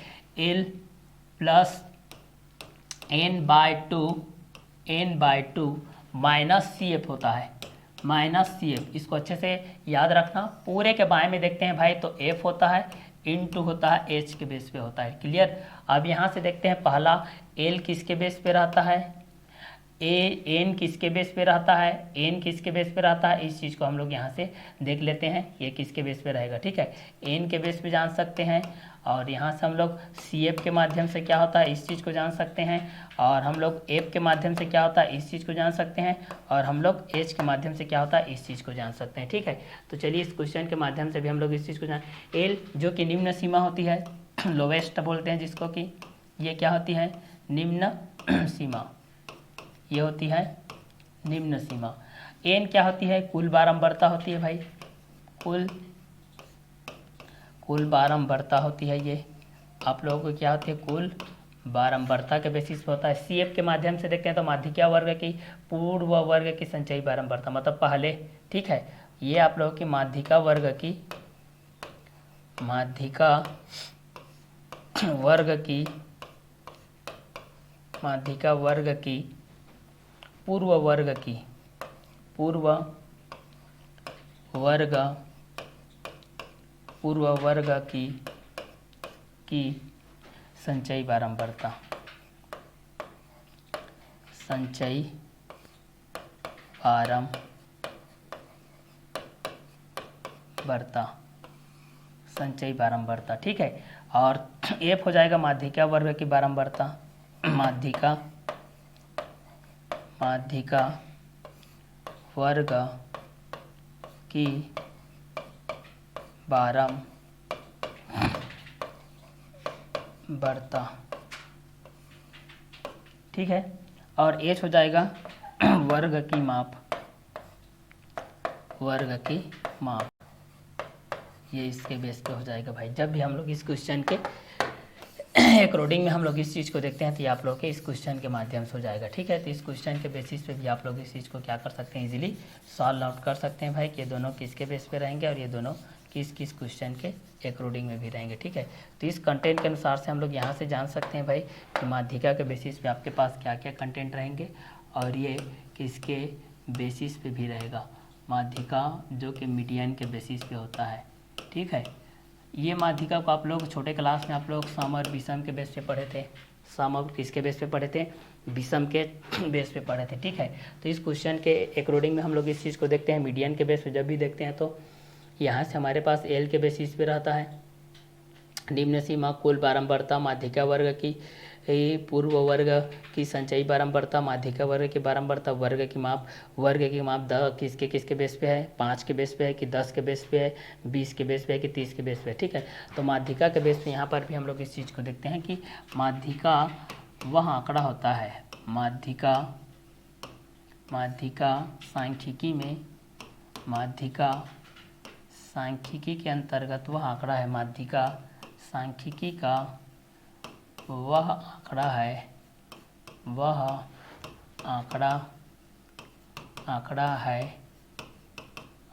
L plus n/2 minus CF होता है, माइनस CF, इसको अच्छे से याद रखना। पूरे के बाएं में देखते हैं भाई तो F होता है, इनटू होता है H के बेस पे होता है, क्लियर। अब यहाँ से देखते हैं पहला L किसके बेस पे रहता है, n किसके बेस पे रहता है, n किसके बेस पे रहता है, इस चीज़ को हम लोग यहाँ से देख लेते हैं ये किसके बेस पे रहेगा, ठीक है। n के बेस पे जान सकते हैं और यहाँ से हम लोग CF के माध्यम से क्या होता है इस चीज़ को जान सकते हैं और हम लोग F के माध्यम से क्या होता है इस चीज़ को जान सकते हैं और हम लोग H के माध्यम से क्या होता है इस चीज़ को जान सकते हैं, ठीक है। तो चलिए इस क्वेश्चन के माध्यम से भी हम लोग इस चीज़ को जान, L जो कि निम्न सीमा होती है, लोवेस्ट बोलते हैं जिसको कि ये क्या होती है निम्न सीमा, ये होती है निम्न सीमा। n क्या होती है, कुल बारंबारता होती है भाई, कुल बारंबारता होती है, ये आप लोगों को क्या होती है कुल बारंबारता के बेसिस पे होता है। CF के माध्यम से देखते हैं तो माध्यिका वर्ग की पूर्व वर्ग की संचयी बारंबारता मतलब पहले, ठीक है। ये आप लोगों की माध्यिका वर्ग की पूर्व वर्ग पूर्व वर्ग की संचयी बारंबारता, संचयी बारंबारता, ठीक है। और एफ हो जाएगा माध्यिका वर्ग की बारंबारता, माध्यिका वर्ग की बारंबारता, ठीक है। और एच हो जाएगा वर्ग की माप, ये इसके बेस पे हो जाएगा भाई। जब भी हम लोग इस क्वेश्चन के अकॉर्डिंग में हम लोग इस चीज़ को देखते हैं तो ये आप लोग के इस क्वेश्चन के माध्यम से हो जाएगा, ठीक है। तो इस क्वेश्चन के बेसिस पे भी आप लोग इस चीज़ को क्या कर सकते हैं, इजीली सॉल्व आउट कर सकते हैं भाई कि ये दोनों किसके बेस पे रहेंगे और ये दोनों किस किस क्वेश्चन के अकॉर्डिंग में भी रहेंगे, ठीक है। तो इस कंटेंट के अनुसार से हम लोग यहाँ से जान सकते हैं भाई कि माध्यिका के बेसिस पे आपके पास क्या क्या कंटेंट रहेंगे और ये किसके बेसिस पे भी रहेगा, माध्यिका जो कि मीडियन के बेसिस पे होता है, ठीक है। ये माध्यिका को आप लोग छोटे क्लास में आप लोग सम और विषम के बेस पे पढ़े थे, सम और किसके बेस पे पढ़े थे, विषम के बेस पे पढ़े थे, ठीक है। तो इस क्वेश्चन के अकॉर्डिंग में हम लोग इस चीज़ को देखते हैं, मीडियन के बेस पे जब भी देखते हैं तो यहाँ से हमारे पास एल के बेसिस पे रहता है, निम्न सीमा कुल बारंबारता, माध्यिका वर्ग की पूर्व वर्ग की संचयी बारंबारता, माध्यिका वर्ग की बारंबारता, वर्ग की माप किसके किसके बेस पे है, 5 के बेस पे है कि 10 के बेस पे है, 20 के बेस पे है कि 30 के बेस पे है, ठीक है। तो माध्यिका के बेस पे यहाँ पर भी हम लोग इस चीज़ को देखते हैं कि माध्यिका वह आंकड़ा होता है, माध्यिका सांख्यिकी में, माध्यिका सांख्यिकी के अंतर्गत वह आंकड़ा है, माध्यिका सांख्यिकी का वह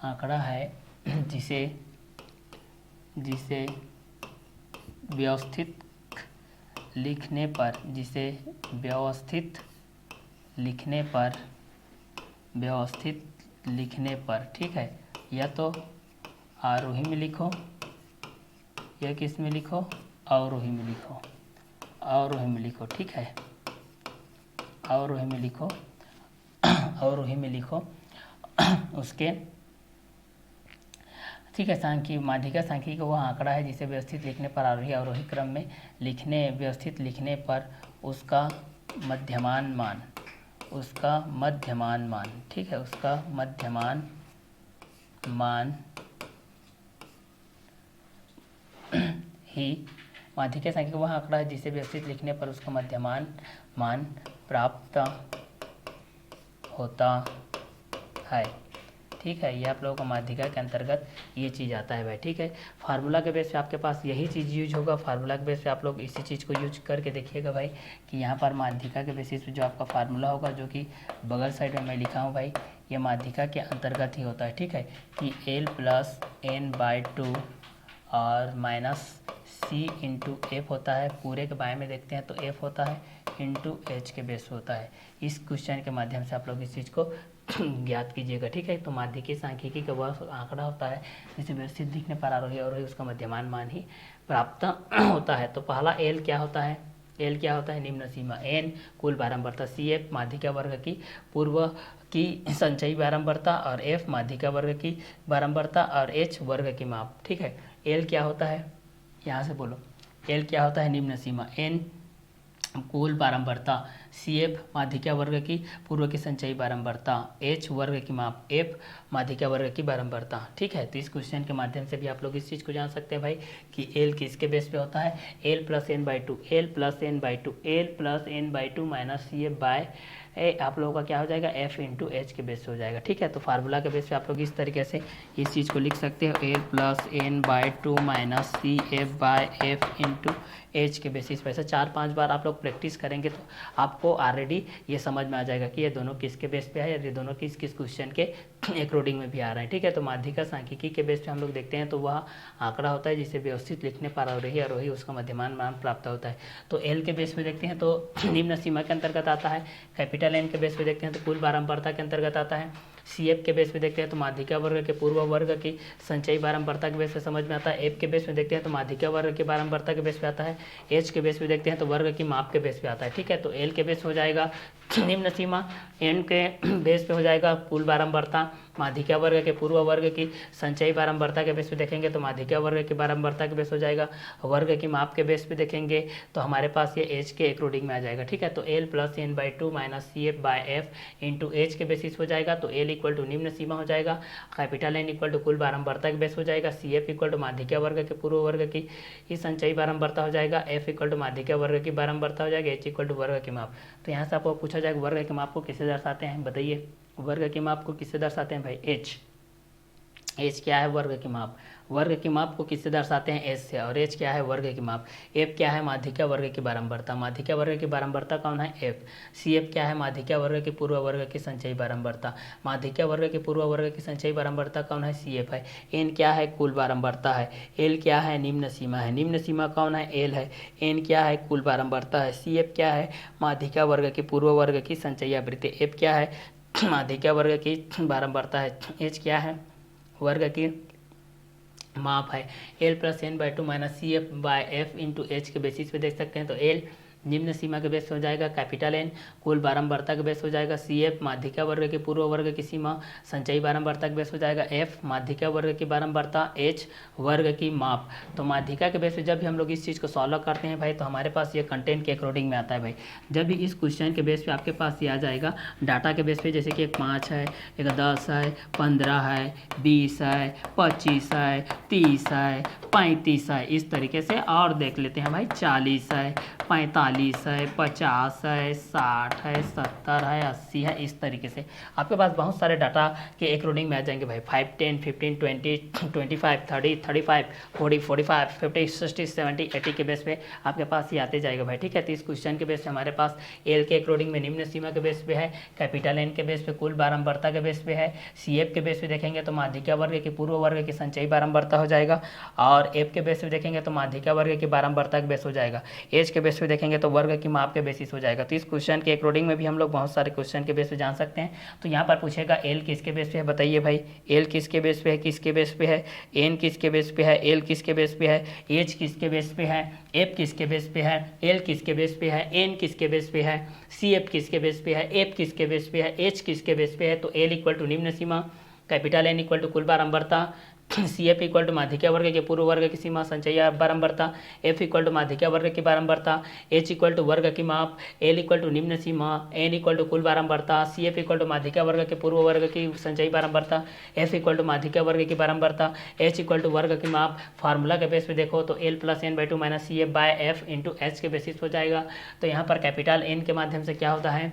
आंकड़ा है जिसे व्यवस्थित लिखने पर, ठीक है। या तो आरोही में लिखो या किस में लिखो, अवरोही में लिखो, ठीक है। अवरोही में लिखो उसके, ठीक है। माध्यिका सांख्यिकी का वह आंकड़ा है जिसे व्यवस्थित लिखने पर, आरोही अवरोही क्रम में व्यवस्थित लिखने पर उसका मध्यमान मान, ठीक है, उसका मध्यमान मान ही माध्यिका सांख्यिकी का वह आंकड़ा है जिसे व्यवस्थित लिखने पर उसका मध्यमान मान प्राप्त होता है, ठीक है। ये आप लोगों को माध्यिका के अंतर्गत ये चीज़ आता है भाई, ठीक है। फार्मूला के बेस पे आपके पास यही चीज़ यूज होगा, फार्मूला के बेस पे आप लोग इसी चीज़ को यूज करके देखिएगा भाई कि यहाँ पर माध्यिका के बेसिस पे जो आपका फार्मूला होगा, जो कि बगल साइड में मैं लिखा हूँ भाई, ये माध्यिका के अंतर्गत ही होता है, ठीक है, कि L+N/2 और -C इंटू एफ होता है, पूरे के बारे में देखते हैं तो एफ होता है इंटू एच के बेस होता है। इस क्वेश्चन के माध्यम से आप लोग इस चीज़ को ज्ञात कीजिएगा, ठीक है। तो माध्यिकी सांख्यिकी का वह आंकड़ा होता है जिसे व्यवस्थित लिखने पर आरोही और उसका मध्यमान मान ही प्राप्त होता है। तो पहला एल क्या होता है, निम्न सीमा, एन कुल बारंबारता, सी एफ माध्यिका वर्ग की पूर्व की संचयी बारंबारता, और एफ माध्यिका वर्ग की बारंबारता, और एच वर्ग की माप, ठीक है। एल क्या होता है, यहाँ से बोलो, एल क्या होता है, निम्न सीमा, एन कुल बारंबारता, सी एफ माध्यिका वर्ग की पूर्व की संचयी बारंबारता, एच वर्ग की माप, एफ माध्यिका वर्ग की बारंबारता, ठीक है। तो इस क्वेश्चन के माध्यम से भी आप लोग इस चीज़ को जान सकते हैं भाई कि एल किसके बेस पे होता है, L+N/2 minus C F bye आप लोगों का क्या हो जाएगा, एफ इंटू एच के बेस पे हो जाएगा, ठीक है। तो फार्मूला के बेस पे आप लोग इस तरीके से इस चीज़ को लिख सकते हो, L+N/2 minus C F by F into H के बेसिस पे। ऐसा 4-5 बार आप लोग प्रैक्टिस करेंगे तो आपको ऑलरेडी ये समझ में आ जाएगा कि ये दोनों किसके बेस पे है, ये दोनों किस किस क्वेश्चन के अकॉर्डिंग में भी आ रहे हैं, ठीक है। तो माध्यिका सांख्यिकी के बेस पे हम लोग देखते हैं तो वह आंकड़ा होता है जिसे व्यवस्थित लिखने पर आरोही उसका मध्यमान मान प्राप्त होता है। तो एल के बेस पे देखते हैं तो निम्न सीमा के अंतर्गत आता है, कैपिटल एन के बेस पे देखते हैं तो कुल बारंबारता के अंतर्गत आता है, सी एफ के बेस पे देखते हैं तो माध्यिका वर्ग के पूर्व वर्ग की संचयी बारंबारता के बेस पे समझ में आता है। एफ के बेस पे देखते हैं तो माध्यिका वर्ग की बारंबारता के बेस पे आता है। एच के बेस पे देखते हैं तो वर्ग की माप के बेस पे आता है। ठीक है, तो एल के बेस हो जाएगा निम्न सीमा, एन के बेस पे हो जाएगा कुल बारंबारता, माध्यिका वर्ग के पूर्व वर्ग की संचयी बारंबारता के बेस पे देखेंगे तो माध्यिका वर्ग की बारंबारता के बेस हो जाएगा। वर्ग की माप के बेस पे देखेंगे तो हमारे पास ये एच के अकॉर्डिंग में आ जाएगा। ठीक है, तो L plus N by two minus C F by F into H के बेसिस हो जाएगा। तो एल इक्वल टू निम्न सीमा हो जाएगा, कैपिटल एन इक्वल टू कुल बारंबारता के बेस हो जाएगा, सी एफ इक्वल टू माध्यिका वर्ग के पूर्व वर्ग की संचयी बारंबारता हो जाएगा, एफ इक्वल टू माध्यिका वर्ग की बारंबारता हो जाएगा, एच इक्वल टू वर्ग की माप। तो यहाँ से आपको पूछा जाएगा वर्ग की माप को किससे दर्शाते हैं, बताइए वर्ग की माप को किससे दर्शाते हैं भाई, एच। एच क्या है, वर्ग की माप। वर्ग की माप को किससे दर्शाते हैं, एच से। और एच क्या है, वर्ग की माप। एफ क्या है, माध्यिका वर्ग की बारंबारता। माध्यिका वर्ग की बारंबारता कौन है, एफ। सी एफ क्या है, माध्यिका वर्ग की पूर्व वर्ग की संचयी बारंबारता। माध्यिका वर्ग की पूर्व वर्ग की संचयी बारंबारता कौन है, सी एफ है। एन क्या है, कुल बारंबारता है। एल क्या है, निम्न सीमा है। निम्न सीमा कौन है, एल है। एन क्या है, कुल बारंबारता है। सी एफ क्या है, माध्यिका वर्ग की पूर्व वर्ग की संचयी आवृत्ति। एफ क्या है, माध्यिका वर्ग की बारंबारता है। एच क्या है, वर्ग की माप है। L plus N by two minus C F by F into H के बेसिस पे देख सकते हैं। तो एल निम्न सीमा के बेस पे हो जाएगा, कैपिटल एन कुल बारंबारता के बेस हो जाएगा, सी एफ माध्यिका वर्ग के पूर्व वर्ग की सीमा संचयी बारंबारता के बेस हो जाएगा, एफ माध्यिका वर्ग की बारंबारता, एच वर्ग की माप। तो माध्यिका के बेस पे जब भी हम लोग इस चीज़ को सॉल्व करते हैं भाई तो हमारे पास ये कंटेंट के अकॉर्डिंग में आता है भाई। जब भी इस क्वेश्चन के बेस पे आपके पास ये आ जाएगा डाटा के बेस पे, जैसे कि एक 5 है, एक 10 है, 15 है, 20 है, 25 है, 30 है, 35 है, इस तरीके से। और देख लेते हैं भाई 40 है, 45 है, 50 है, 60 है, 70 है, 80 है, इस तरीके से आपके पास बहुत सारे डाटा के अकॉर्डिंग में आ जाएंगे भाई। 5, 10, 15, 20, 25, 30, 35, 40, 45, 50, 60, 70, 80 के बेस पे आपके पास ये आते जाएगा भाई। ठीक है, तो इस क्वेश्चन के बेस पे हमारे पास एल के अकॉर्डिंग में निम्न सीमा के बेस पे है, कैपिटल एन के बेस पे कुल बारंबारता के बेस पे है, सी एफ के बेस पे देखेंगे तो माध्यिका वर्ग की पूर्व वर्ग की संचयी बारंबारता हो जाएगा, और एफ के बेस पे देखेंगे तो माध्यिका वर्ग की बारंबारता के बेस हो जाएगा, एच के बेस पे देखेंगे तो वर्ग की माप के बेसिस हो जाएगा। तो इस क्वेश्चन के अकॉर्डिंग में भी हम लोग बहुत सारे क्वेश्चन के बेस पे जान सकते हैं। तो यहाँ पर पूछेगा एल किसके बेस पे है, बताइए भाई एल किसके बेस पे है, किसके बेस पे है, एन किसके बेस पे है, एल किसके बेस पे है, एच किसके बेस पे है, एफ किसके बेस पे है, एल किसके बेस पे है, एन किसके बेस पे है, सी एफ किसके बेस पे है, एफ किसके बेस पे है, एच किसके बेस पे है। तो एल इक्वल टू निम्न सीमा, कैपिटल एन इक्वल टू कुल बारंबारता, सी एफ इक्वल टू माध्यिका वर्ग के पूर्व वर्ग की सीमा संचयी बारंबारता, एफ इक्वल टू माध्यिका वर्ग की बारंबारता, एच इक्वल टू वर्ग की माप, एल इक्वल टू निम्न सीमा, एन इक्वल टू कुल बारंबारता, सी एफ इक्वल टू माध्यिका वर्ग के पूर्व वर्ग की संचयी बारंबारता, एफ इक्वल टू माध्यिका वर्ग की बारंबारता, एच इक्वल टू वर्ग की माप। फार्मूला के बेस पे देखो तो L plus N by two minus C F by F into H के बेसिस हो जाएगा। तो यहाँ पर कैपिटल एन के माध्यम से क्या होता है,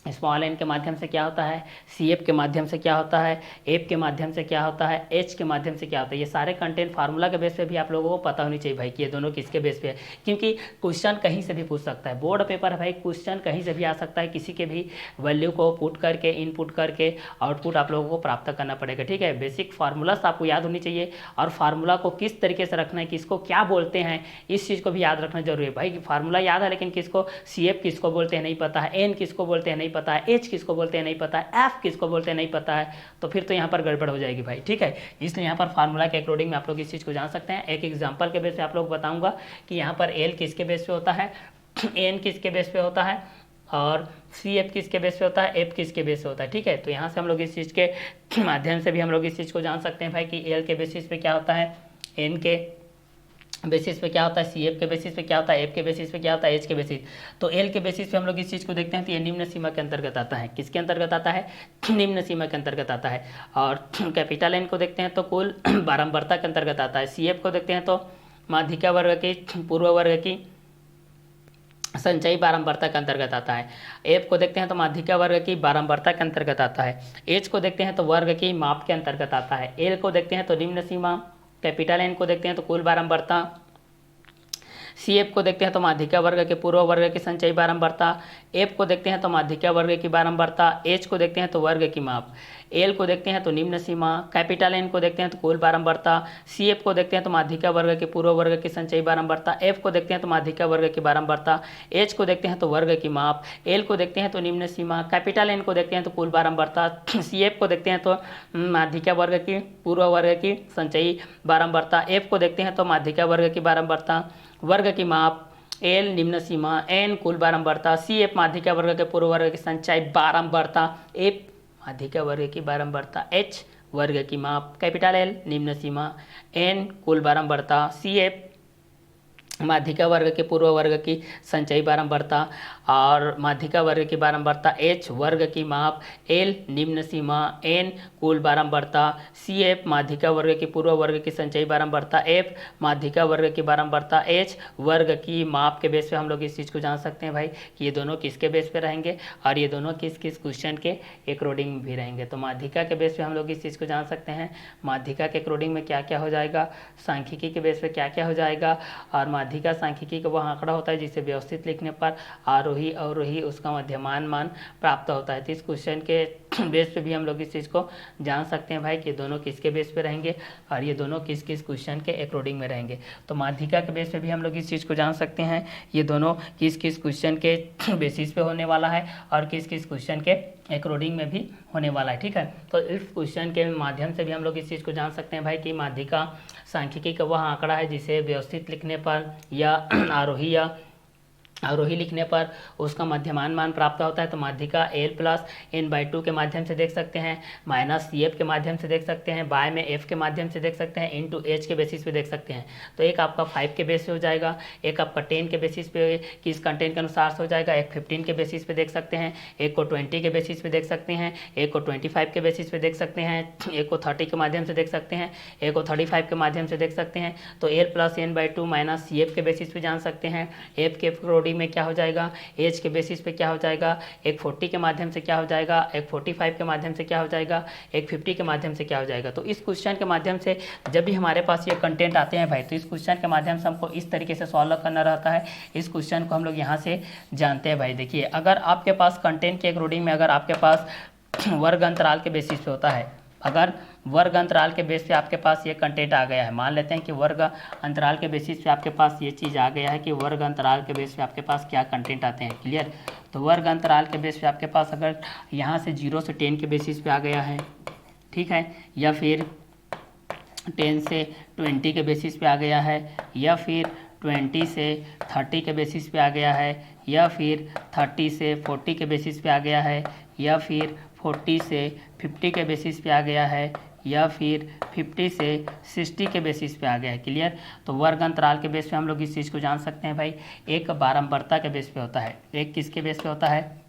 स्मॉल एन के माध्यम से क्या होता है, सी एफ के माध्यम से क्या होता है, एफ के माध्यम से क्या होता है, एच के माध्यम से क्या होता है। ये सारे कंटेंट फार्मूला के बेस पे भी आप लोगों को पता होनी चाहिए भाई कि ये दोनों किसके बेस पे है, क्योंकि क्वेश्चन कहीं से भी पूछ सकता है। बोर्ड पेपर है भाई, क्वेश्चन कहीं से भी आ सकता है, किसी के भी वैल्यू को पुट करके इनपुट करके आउटपुट आप लोगों को प्राप्त करना पड़ेगा। ठीक है, बेसिक फार्मूलास आपको याद होनी चाहिए, और फार्मूला को किस तरीके से रखना है, किसको क्या बोलते हैं, इस चीज़ को भी याद रखना जरूरी है भाई। फार्मूला याद है लेकिन किसको, सी एफ किसको बोलते हैं नहीं पता है, एन किसको बोलते हैं नहीं पता है, एच किसको बोलते हैं नहीं पता है, एफ किसको बोलते हैं नहीं पता है, तो फिर तो यहाँ पर गड़बड़ हो जाएगी भाई। ठीक है, इसलिए यहाँ पर फार्मूला के अकॉर्डिंग में आप लोग इस चीज़ को जान सकते हैं। एक एग्जांपल के बेस पे आप लोग बताऊंगा कि यहाँ पर एल किसके बेस पे होता है, एन किसके बेस पे होता है, और सी एफ किसके बेस पे होता है, एफ किसके बेस पे होता है। ठीक है, तो यहाँ से हम लोग इस चीज़ के माध्यम से भी हम लोग इस चीज़ को जान सकते हैं भाई कि एल के बेसिस पे क्या होता है, एन के बेसिस पे क्या होता है, सी एफ के बेसिस पे क्या होता है, एफ के बेसिस पे क्या होता है, एच के बेसिस। तो एल के बेसिस पे हम लोग इस चीज़ को देखते हैं तो ये निम्न सीमा के अंतर्गत आता है। किसके अंतर्गत आता है, निम्न सीमा के अंतर्गत आता है। और कैपिटल एन को देखते हैं तो कुल बारंबारता के अंतर्गत आता है। सी एफ को देखते हैं तो माध्यिका वर्ग की पूर्व वर्ग की संचयी बारंबारता के अंतर्गत आता है। एफ को देखते हैं तो माध्यिका वर्ग की बारंबारता के अंतर्गत आता है। एच को देखते हैं तो वर्ग की माप के अंतर्गत आता है। एल को देखते हैं तो निम्न सीमा, कैपिटल एन को देखते हैं तो कुल बारंबारता, सी एफ को देखते हैं तो माध्यिका वर्ग के पूर्व वर्ग की संचयी बारंबारता, एफ को देखते हैं तो माध्यिका वर्ग की बारंबारता, एच को देखते हैं तो वर्ग की माप, एल को देखते हैं तो निम्न सीमा, कैपिटल एन को देखते हैं तो कुल बारंबारता, सी एफ को देखते हैं तो माध्यिका वर्ग के पूर्व वर्ग की संचयी बारंबारता, एफ को देखते हैं तो माध्यिका वर्ग की बारंबारता, एच को देखते हैं तो वर्ग की माप, एल को देखते हैं तो निम्न सीमा, कैपिटल एन को देखते हैं तो कुल बारंबारता, सी एफ को देखते हैं तो माध्यिका वर्ग की पूर्व वर्ग की संचयी बारंबारता, एफ को देखते हैं तो माध्यिका वर्ग की बारंबारता, वर्ग की माप, एल निम्न सीमा, एन कुल बारंबारता, सी एफ माध्यिका वर्ग के पूर्व वर्ग की संचयी बारंबारता, एफ माध्यिका वर्ग की बारंबारता, एच वर्ग की माप, कैपिटल एल निम्न सीमा, एन कुल बारंबारता, सी एफ माध्यिका वर्ग के पूर्व वर्ग की संचयी बारंबारता और माध्यिका वर्ग की बारंबारता, एच वर्ग की माप, एल निम्न सीमा, एन कुल बारंबारता, सी एफ माध्यिका वर्ग की पूर्व वर्ग की संचयी बारंबारता, एफ माध्यिका वर्ग की बारंबारता, एच वर्ग की माप के बेस पे हम लोग इस चीज़ को जान सकते हैं भाई कि ये दोनों किसके बेस पे रहेंगे और ये दोनों किस किस क्वेश्चन के अकॉर्डिंग भी रहेंगे। तो माध्यिका के बेस पे हम लोग इस चीज़ को जान सकते हैं, माध्यिका के अकॉर्डिंग में क्या क्या हो जाएगा, सांख्यिकी के बेस पे क्या क्या हो जाएगा, और माध्यिका सांख्यिकी का वह आंकड़ा होता है जिसे व्यवस्थित लिखने पर आरोही अवरोही उसका मध्यमान मान प्राप्त होता है। तो इस क्वेश्चन के बेस पे भी हम लोग इस चीज़ को जान सकते हैं भाई कि दोनों किसके बेस पे रहेंगे और ये दोनों किस किस क्वेश्चन के अकॉर्डिंग में रहेंगे। तो माध्यिका के बेस पे भी हम लोग इस चीज़ को जान सकते हैं ये दोनों किस किस क्वेश्चन के बेसिस पे होने वाला है और किस किस क्वेश्चन के अकॉर्डिंग में भी होने वाला है। ठीक है, तो इस क्वेश्चन के माध्यम से भी हम लोग इस चीज़ को जान सकते हैं भाई कि माध्यिका सांख्यिकी का वह आंकड़ा है जिसे व्यवस्थित लिखने पर या आरोही लिखने पर उसका मध्यमान मान प्राप्त होता है। तो माध्यिका एल प्लस एन बाई 2 के माध्यम से देख सकते हैं, माइनस सी एफ के माध्यम से देख सकते हैं, बाय में एफ के माध्यम से देख सकते हैं, इनटू एच के बेसिस पे देख सकते हैं। तो एक आपका 5 के बेस पे हो जाएगा, एक आपका 10 के बेसिस पे किस कंटेंट के अनुसार से हो जाएगा, एक 15 के बेसिस पे देख सकते हैं, एक को 20 के बेसिस पे देख सकते हैं, एक को 25 के बेसिस पे देख सकते हैं, एक को 30 के माध्यम से देख सकते हैं, एक को 35 के माध्यम से देख सकते हैं। तो L plus N by 2 minus C F के बेसिस पे जान सकते हैं, एफ के अकॉर्डिंग में क्या हो जाएगा, एच के बेसिस पे क्या हो जाएगा, एक 40 के माध्यम से क्या हो जाएगा, एक 45 के माध्यम से क्या हो जाएगा, एक 50 के माध्यम से क्या हो जाएगा। तो इस क्वेश्चन के माध्यम से जब भी हमारे पास ये कंटेंट आते हैं भाई तो इस क्वेश्चन के माध्यम से हमको इस तरीके से सॉल्व करना रहता है। इस क्वेश्चन को हम लोग यहाँ से जानते हैं भाई। देखिए अगर आपके पास कंटेंट के अकॉर्डिंग में अगर आपके पास वर्ग अंतराल के बेसिस पे होता है, अगर वर्ग अंतराल के बेस पे आपके पास ये कंटेंट आ गया है, मान लेते हैं कि वर्ग अंतराल के बेसिस पे आपके पास ये चीज़ आ गया है कि वर्ग अंतराल के बेस पे आपके पास क्या कंटेंट आते हैं, क्लियर। तो वर्ग अंतराल के बेस पे आपके पास अगर यहाँ से 0 से 10 के बेसिस पे आ गया है, ठीक है, या फिर 10 से 20 के बेसिस पे आ गया है, या फिर 20 से 30 के बेसिस पे आ गया है, या फिर 30 से 40 के बेसिस पे आ गया है, या फिर 40 से 50 के बेसिस पे आ गया है, या फिर 50 से 60 के बेसिस पे आ गया है, क्लियर। तो वर्ग अंतराल के बेस पे हम लोग इस चीज़ को जान सकते हैं भाई। एक बारंबारता के बेस पे होता है, एक किसके बेस पे होता है,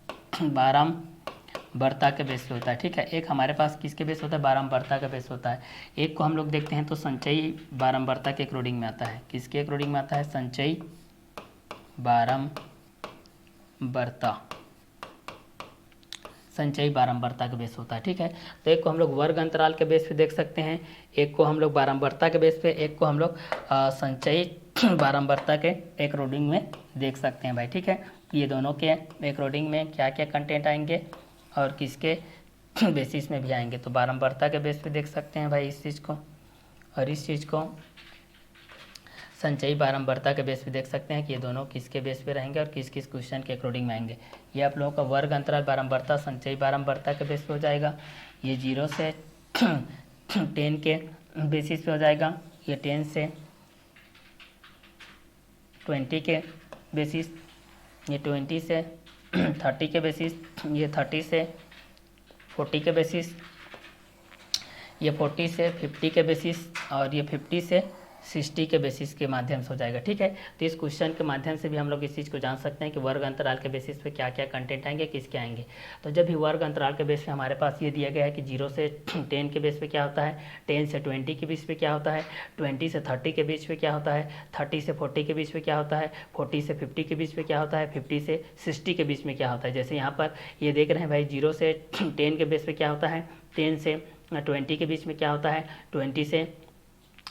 बारंबारता के बेस पे होता है, ठीक है। एक हमारे पास किसके बेस होता है, बारंबारता का बेस होता है। एक को हम लोग देखते हैं तो संचयी बारंबारता के अकॉर्डिंग में आता है, किसके अकॉर्डिंग में आता है, संचयी बारंबारता, संचयी बारंबारता के बेस होता है, ठीक है। तो एक को हम लोग वर्ग अंतराल के बेस पे देख सकते हैं, एक को हम लोग बारंबारता के बेस पे, एक को हम लोग संचयी बारंबारता के अकॉर्डिंग में देख सकते हैं भाई, ठीक है। ये दोनों के अकॉर्डिंग में क्या क्या कंटेंट आएंगे और किसके बेसिस में भी आएंगे। तो बारंबारता के बेस पे देख सकते हैं भाई इस चीज़ को, और इस चीज़ को संचयी बारंबारता के बेस पे देख सकते हैं कि ये दोनों किसके बेस पे रहेंगे और किस किस क्वेश्चन के अकॉर्डिंग में आएंगे। ये आप लोगों का वर्ग अंतराल बारंबारता संचयी बारंबारता के बेस पे हो जाएगा, ये 0 से 10 के बेसिस पे हो जाएगा, ये 10 से 20 के बेसिस, ये 20 से 30 के बेसिस, ये 30 से 40 के बेसिस, ये 40 से 50 के बेसिस, और ये 50 से 60 के बेसिस के माध्यम से हो जाएगा, ठीक है। तो इस क्वेश्चन के माध्यम से भी हम लोग इस चीज़ को जान सकते हैं कि वर्ग अंतराल के बेसिस पे क्या क्या कंटेंट आएंगे, किसके आएंगे। तो जब भी वर्ग अंतराल के बेस पे हमारे पास ये दिया गया है कि 0 से 10 के बेस पे क्या होता है, 10 से 20 के बीच पे क्या होता है, 20 से 30 के बीच पे क्या होता है, 30 से 40 के बीच पे क्या होता है, 40 से 50 के बीच पे क्या होता है, 50 से 60 के बीच में क्या होता है। जैसे यहाँ पर ये देख रहे हैं भाई 0 से 10 के बेस पे क्या होता है, 10 से 20 के बीच में क्या होता है, 20 से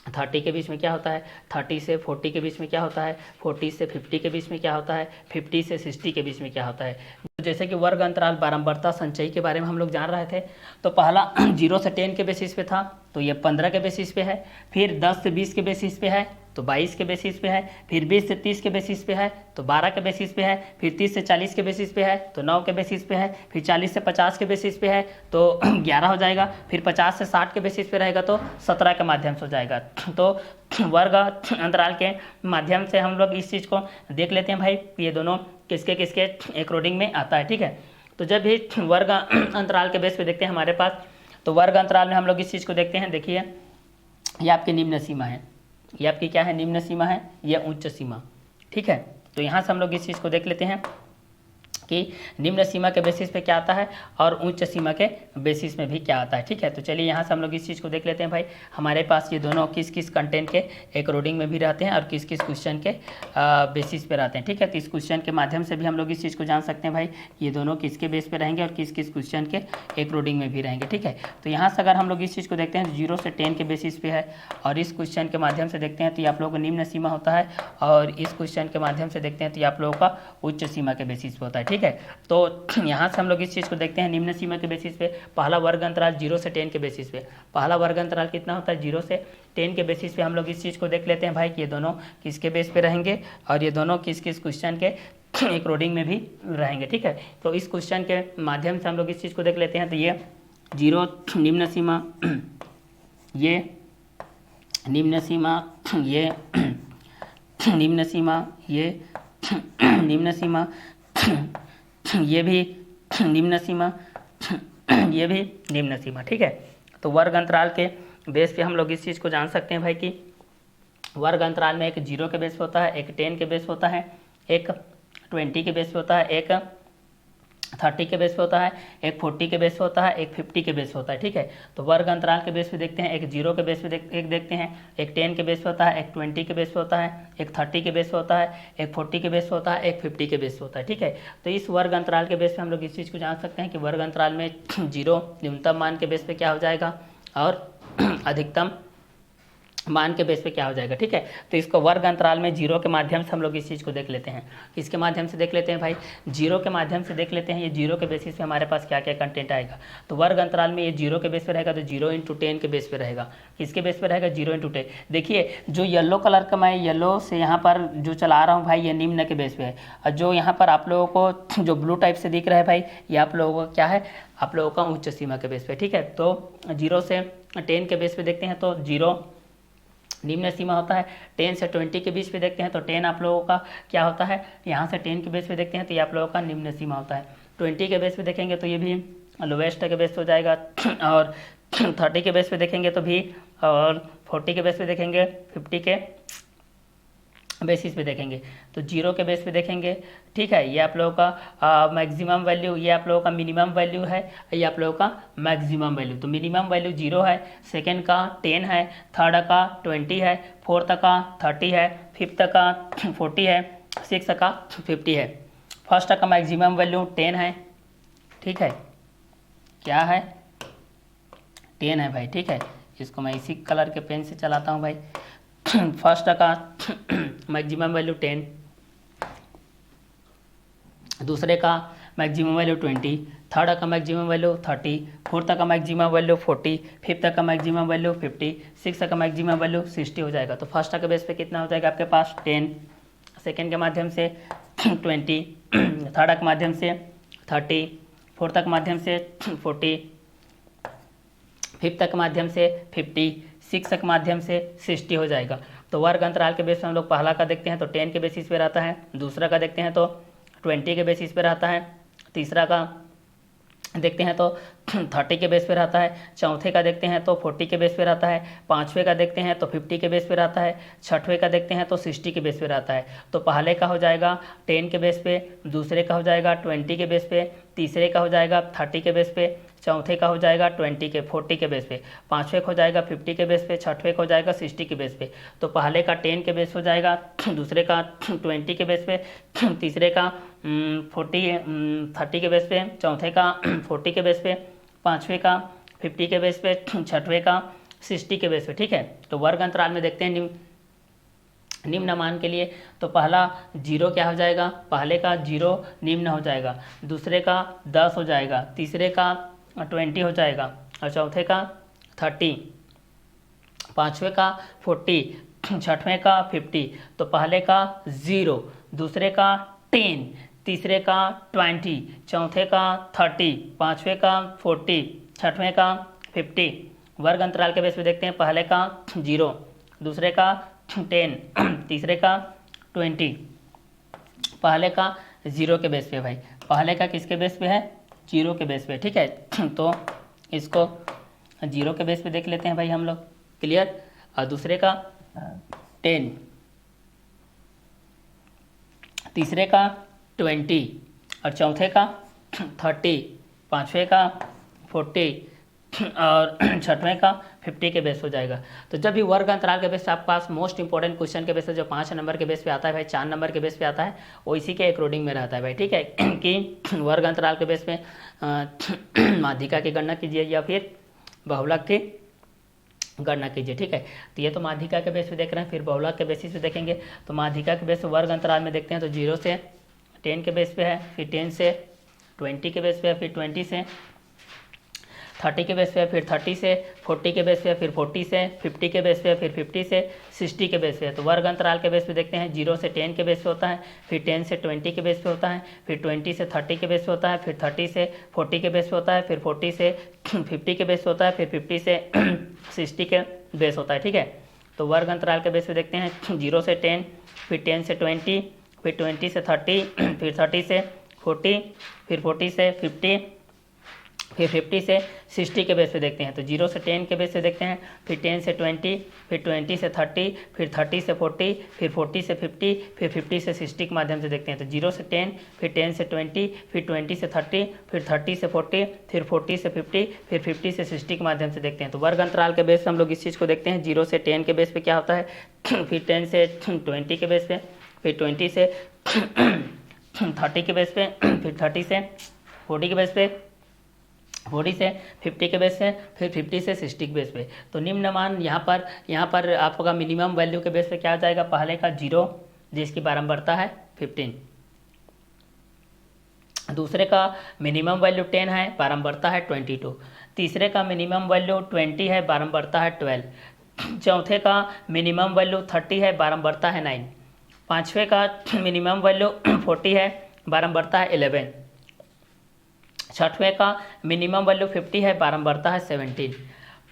30 के बीच में क्या होता है, 30 से 40 के बीच में क्या होता है, 40 से 50 के बीच में क्या होता है, 50 से 60 के बीच में क्या होता है। जैसे कि वर्ग अंतराल बारंबारता संचयी के बारे में हम लोग जान रहे थे, तो पहला 0 से 10 के बेसिस पे था, तो ये 15 के बेसिस पे है, फिर 10 से 20 के बेसिस पे है तो 22 के बेसिस पे है, फिर 20 से 30 के बेसिस पे है तो 12 के बेसिस पे है, फिर 30 से 40 के बेसिस पे है तो 9 के बेसिस पे है, फिर 40 से 50 के बेसिस पे है तो 11 हो जाएगा, फिर 50 से 60 के बेसिस पे रहेगा तो 17 के माध्यम से हो जाएगा। तो वर्ग अंतराल के माध्यम से हम लोग इस चीज़ को देख लेते हैं भाई, ये दोनों किसके किसके अकॉर्डिंग में आता है, ठीक है। तो जब भी वर्ग अंतराल के बेस पे देखते हैं हमारे पास, तो वर्ग अंतराल में हम लोग इस चीज़ को देखते हैं। देखिए ये आपकी निम्न सीमा है, ये आपकी क्या है, निम्न सीमा है, ये उच्च सीमा, ठीक है। तो यहाँ से हम लोग इस चीज़ को देख लेते हैं कि निम्न सीमा के बेसिस पे क्या आता है और उच्च सीमा के बेसिस में भी क्या आता है, ठीक है। तो चलिए यहाँ से हम लोग इस चीज़ को देख लेते हैं भाई, हमारे पास ये दोनों किस किस कंटेंट के अकॉर्डिंग में भी रहते हैं और किस किस क्वेश्चन के बेसिस पे रहते हैं, ठीक है। तो इस क्वेश्चन के माध्यम से भी हम लोग इस चीज़ को जान सकते हैं भाई, ये दोनों किसके बेस पे रहेंगे और किस किस क्वेश्चन के अकॉर्डिंग में भी रहेंगे, ठीक है। तो यहाँ से अगर हम लोग इस चीज़ को देखते हैं 0 से 10 के बेसिस पे है और इस क्वेश्चन के माध्यम से देखते हैं तो ये आप लोगों को निम्न सीमा होता है, और इस क्वेश्चन के माध्यम से देखते हैं तो ये आप लोगों का उच्च सीमा के बेसिस पे होता है, ठीक है। तो यहाँ से हम लोग इस चीज़ को देखते हैं निम्न सीमा के बेसिस पे, पहला वर्ग अंतराल 0 से 10 के बेसिस पे, पहला वर्ग अंतराल कितना होता है 0 से 10 के बेसिस पे हम लोग इस चीज़ को देख लेते हैं भाई कि ये दोनों किसके बेस पे रहेंगे और ये दोनों किस किस क्वेश्चन के अकॉर्डिंग में भी रहेंगे, ठीक है। तो इस क्वेश्चन के माध्यम से हम लोग इस चीज़ को देख लेते हैं। तो ये 0 निम्न सीमा, ये निम्न सीमा, ये निम्न सीमा, ये निम्न सीमा, ये भी निम्न सीमा, ये भी निम्न सीमा, ठीक है। तो वर्ग अंतराल के बेस पे हम लोग इस चीज़ को जान सकते हैं भाई कि वर्ग अंतराल में एक 0 के बेस पे होता है, एक 10 के बेस पे होता है, एक 20 के बेस पे होता है, एक 30 के बेस पे होता है, एक 40 के बेस पे होता है, एक 50 के बेस पे होता है, ठीक है। तो वर्ग अंतराल के बेस पे देखते हैं, एक 0 के बेस पे एक देखते हैं, एक 10 के बेस पे होता है, एक 20 के बेस पे होता है, एक 30 के बेस पे होता है, एक 40 के बेस पे होता है, एक 50 के बेस पे होता है, ठीक है। तो इस वर्ग अंतराल के बेस पे हम लोग इस चीज़ को जान सकते हैं कि वर्ग अंतराल में 0 न्यूनतम मान के बेस पे क्या हो जाएगा और अधिकतम मान के बेस पे क्या हो जाएगा, ठीक है। तो इसको वर्ग अंतराल में 0 के माध्यम से हम लोग इस चीज़ को देख लेते हैं। किसके माध्यम से देख लेते हैं भाई, 0 के माध्यम से देख लेते हैं। ये 0 के बेसिस पे हमारे पास क्या क्या कंटेंट आएगा। तो वर्ग अंतराल में ये 0 के बेस पे रहेगा तो 0 × 10 के बेस पे रहेगा। किसके बेस पे रहेगा, 0 × 10। देखिए जो येलो कलर का मैं येलो से यहाँ पर जो चला रहा हूँ भाई, ये निम्न के बेस पे है, और जो यहाँ पर आप लोगों को जो ब्लू टाइप से दिख रहा है भाई, ये आप लोगों का क्या है, आप लोगों का उच्च सीमा के बेस पे, ठीक है। तो 0 से 10 के बेस पे देखते हैं तो 0 निम्न सीमा होता है। 10 से 20 के बीच पे देखते हैं तो 10 आप लोगों का क्या होता है, यहाँ से 10 के बेस पे देखते हैं तो ये आप लोगों का निम्न सीमा होता है। 20 के बेस पे देखेंगे तो ये भी लोवेस्ट के बेस पे हो जाएगा, और 30 के बेस पे देखेंगे तो भी, और 40 के बेस पे देखेंगे, 50 के बेसिस पे देखेंगे तो 0 के बेस पे देखेंगे, ठीक है। ये आप लोगों का मैक्सिमम वैल्यू, ये आप लोगों का मिनिमम वैल्यू है, ये आप लोगों का मैक्सिमम वैल्यू। तो मिनिमम वैल्यू 0 है, सेकंड का 10 है, थर्ड का 20 है, फोर्थ का 30 है, फिफ्थ का 40 है, सिक्स का 50 है, फर्स्ट का मैक्सिमम वैल्यू 10 है, ठीक है। क्या है, 10 है भाई, ठीक है। इसको मैं इसी कलर के पेन से चलाता हूँ भाई। फर्स्ट का मैक्सिमम वैल्यू 10, दूसरे का मैक्सिमम वैल्यू 20, थर्ड का मैक्सिमम वैल्यू 30, फोर्थ का मैक्सिमम वैल्यू 40, फिफ्थ का मैक्सिमम वैल्यू 50, सिक्स का मैक्सिमम वैल्यू 60 हो जाएगा। तो फर्स्ट के बेस पे कितना हो जाएगा आपके पास 10, सेकेंड के माध्यम से 20, थर्ड के माध्यम से 30, फोर्थ के माध्यम से 40, फिफ्थ के माध्यम से 50, सिक्स के माध्यम से 60 हो जाएगा। तो वर्ग अंतराल के बेस पे हम लोग पहला का देखते हैं तो 10 के बेसिस पे रहता है, दूसरा का देखते हैं तो 20 के बेसिस पे रहता है, तीसरा का देखते हैं तो 30 के बेस पे रहता है, चौथे का देखते हैं तो 40 के बेस पे रहता है, पाँचवें का देखते हैं तो 50 के बेस पे रहता है, छठवें का देखते हैं तो 60 के बेस पे रहता है। तो पहले का हो जाएगा 10 के बेस पे, दूसरे का हो जाएगा 20 के बेस पे, तीसरे का हो जाएगा 30 के बेस पे, चौथे का हो जाएगा 40 के बेस पे, पाँचवें का हो जाएगा 50 के बेस पे, छठवें का हो जाएगा 60 के बेस पे। तो पहले का 10 के बेस हो जाएगा, दूसरे का 20 के बेस पे, तीसरे का 30 के बेस पे, चौथे का 40 के बेस पे, पाँचवें का 50 के बेस पे, छठवें का 60 के बेस पे, ठीक है। तो वर्ग अंतराल में देखते हैं निम्न मान के लिए, तो पहला 0 क्या हो जाएगा, पहले का 0 निम्न हो जाएगा, दूसरे का 10 हो जाएगा, तीसरे का 20 हो जाएगा, और चौथे का 30, पाँचवें का 40, छठवें का 50। तो पहले का 0, दूसरे का 10, तीसरे का 20, चौथे का 30, पाँचवें का 40, छठवें का 50। वर्ग अंतराल के बेस पे देखते हैं, पहले का 0, दूसरे का 10, तीसरे का 20, पहले का 0 के बेस पे भाई, पहले का किसके बेस पे है, 0 के बेस पे, ठीक है। तो इसको 0 के बेस पे देख लेते हैं भाई हम लोग, क्लियर। और दूसरे का 10, तीसरे का 20, और चौथे का 30, पाँचवें का 40, और छठवें का 50 के बेस हो जाएगा। तो जब भी वर्ग अंतराल के बेस पे आपके पास मोस्ट इंपॉर्टेंट क्वेश्चन के बेस पे जो 5 नंबर के बेस पे आता है भाई, 4 नंबर के बेस पे आता है, वो इसी के अकॉर्डिंग में रहता है भाई, ठीक है। कि वर्ग अंतराल के बेस पे माध्यिका की गणना कीजिए या फिर बहुलक की गणना कीजिए, ठीक है। तो ये तो माध्यिका के बेस पे देख रहे हैं, फिर बहुलक के बेसिस पे देखेंगे। तो माध्यिका के बेस पे वर्ग अंतराल में देखते हैं, तो 0 से 10 के बेस पे है, फिर 10 से 20 के बेस पे है, फिर 20 से 30 के बेस पे है, फिर 30 से 40 के बेस पे है, फिर 40 से 50 के बेस पे है, फिर 50 से 60 के बेस पे है। तो वर्ग अंतराल के बेस पे देखते हैं, 0 से 10 के बेस पे होता है, फिर 10 से 20 के बेस पे होता है, फिर 20 से 30 के बेस पे होता है, फिर 30 से 40 के बेस पे होता है, फिर 40 से 50 के बेस पे होता है, फिर 50 से 60 के बेस होता है, ठीक है। तो वर्ग अंतराल के बेस पे देखते हैं, 0 से 10, फिर 10 से 20, फिर 20 से 30, फिर 30 से 40, फिर 40 से 50, फिर 50 से 60 के बेस पे देखते हैं। तो 0 से 10 के बेस पे देखते हैं, फिर 10 से 20, फिर 20 से 30, फिर 30 से 40, फिर 40 से 50, फिर 50 से 60 के माध्यम से देखते हैं। तो 0 से 10, फिर 10 से 20, फिर 20 से 30, फिर 30 से 40, फिर 40 से 50, फिर 50 से 60 के माध्यम से देखते हैं। तो वर्ग अंतराल के बेस पे हम लोग इस चीज़ को देखते हैं। 0 से 10 के बेस पे क्या होता है, फिर 10 से 20 के बेस पे, फिर 20 से 30 के बेस पे, फिर 30 से 40 के बेस पे, 40 से 50 के बेस पे, फिर 50 से 60 के बेस पे। तो निम्न मान यहाँ पर आपका मिनिमम वैल्यू के बेस पे क्या आ जाएगा, पहले का 0 जिसकी बारंबारता है 15, दूसरे का मिनिमम वैल्यू 10 है, बारंबारता है 22, तीसरे का मिनिमम वैल्यू 20 है, बारंबारता है 12, चौथे का मिनिमम वैल्यू 30 है, बारंबारता है 9, पाँचवें का मिनिमम वैल्यू 40 है, बारंबारता है 11, छठवें का मिनिमम वैल्यू 50 है, बारंबारता है 17,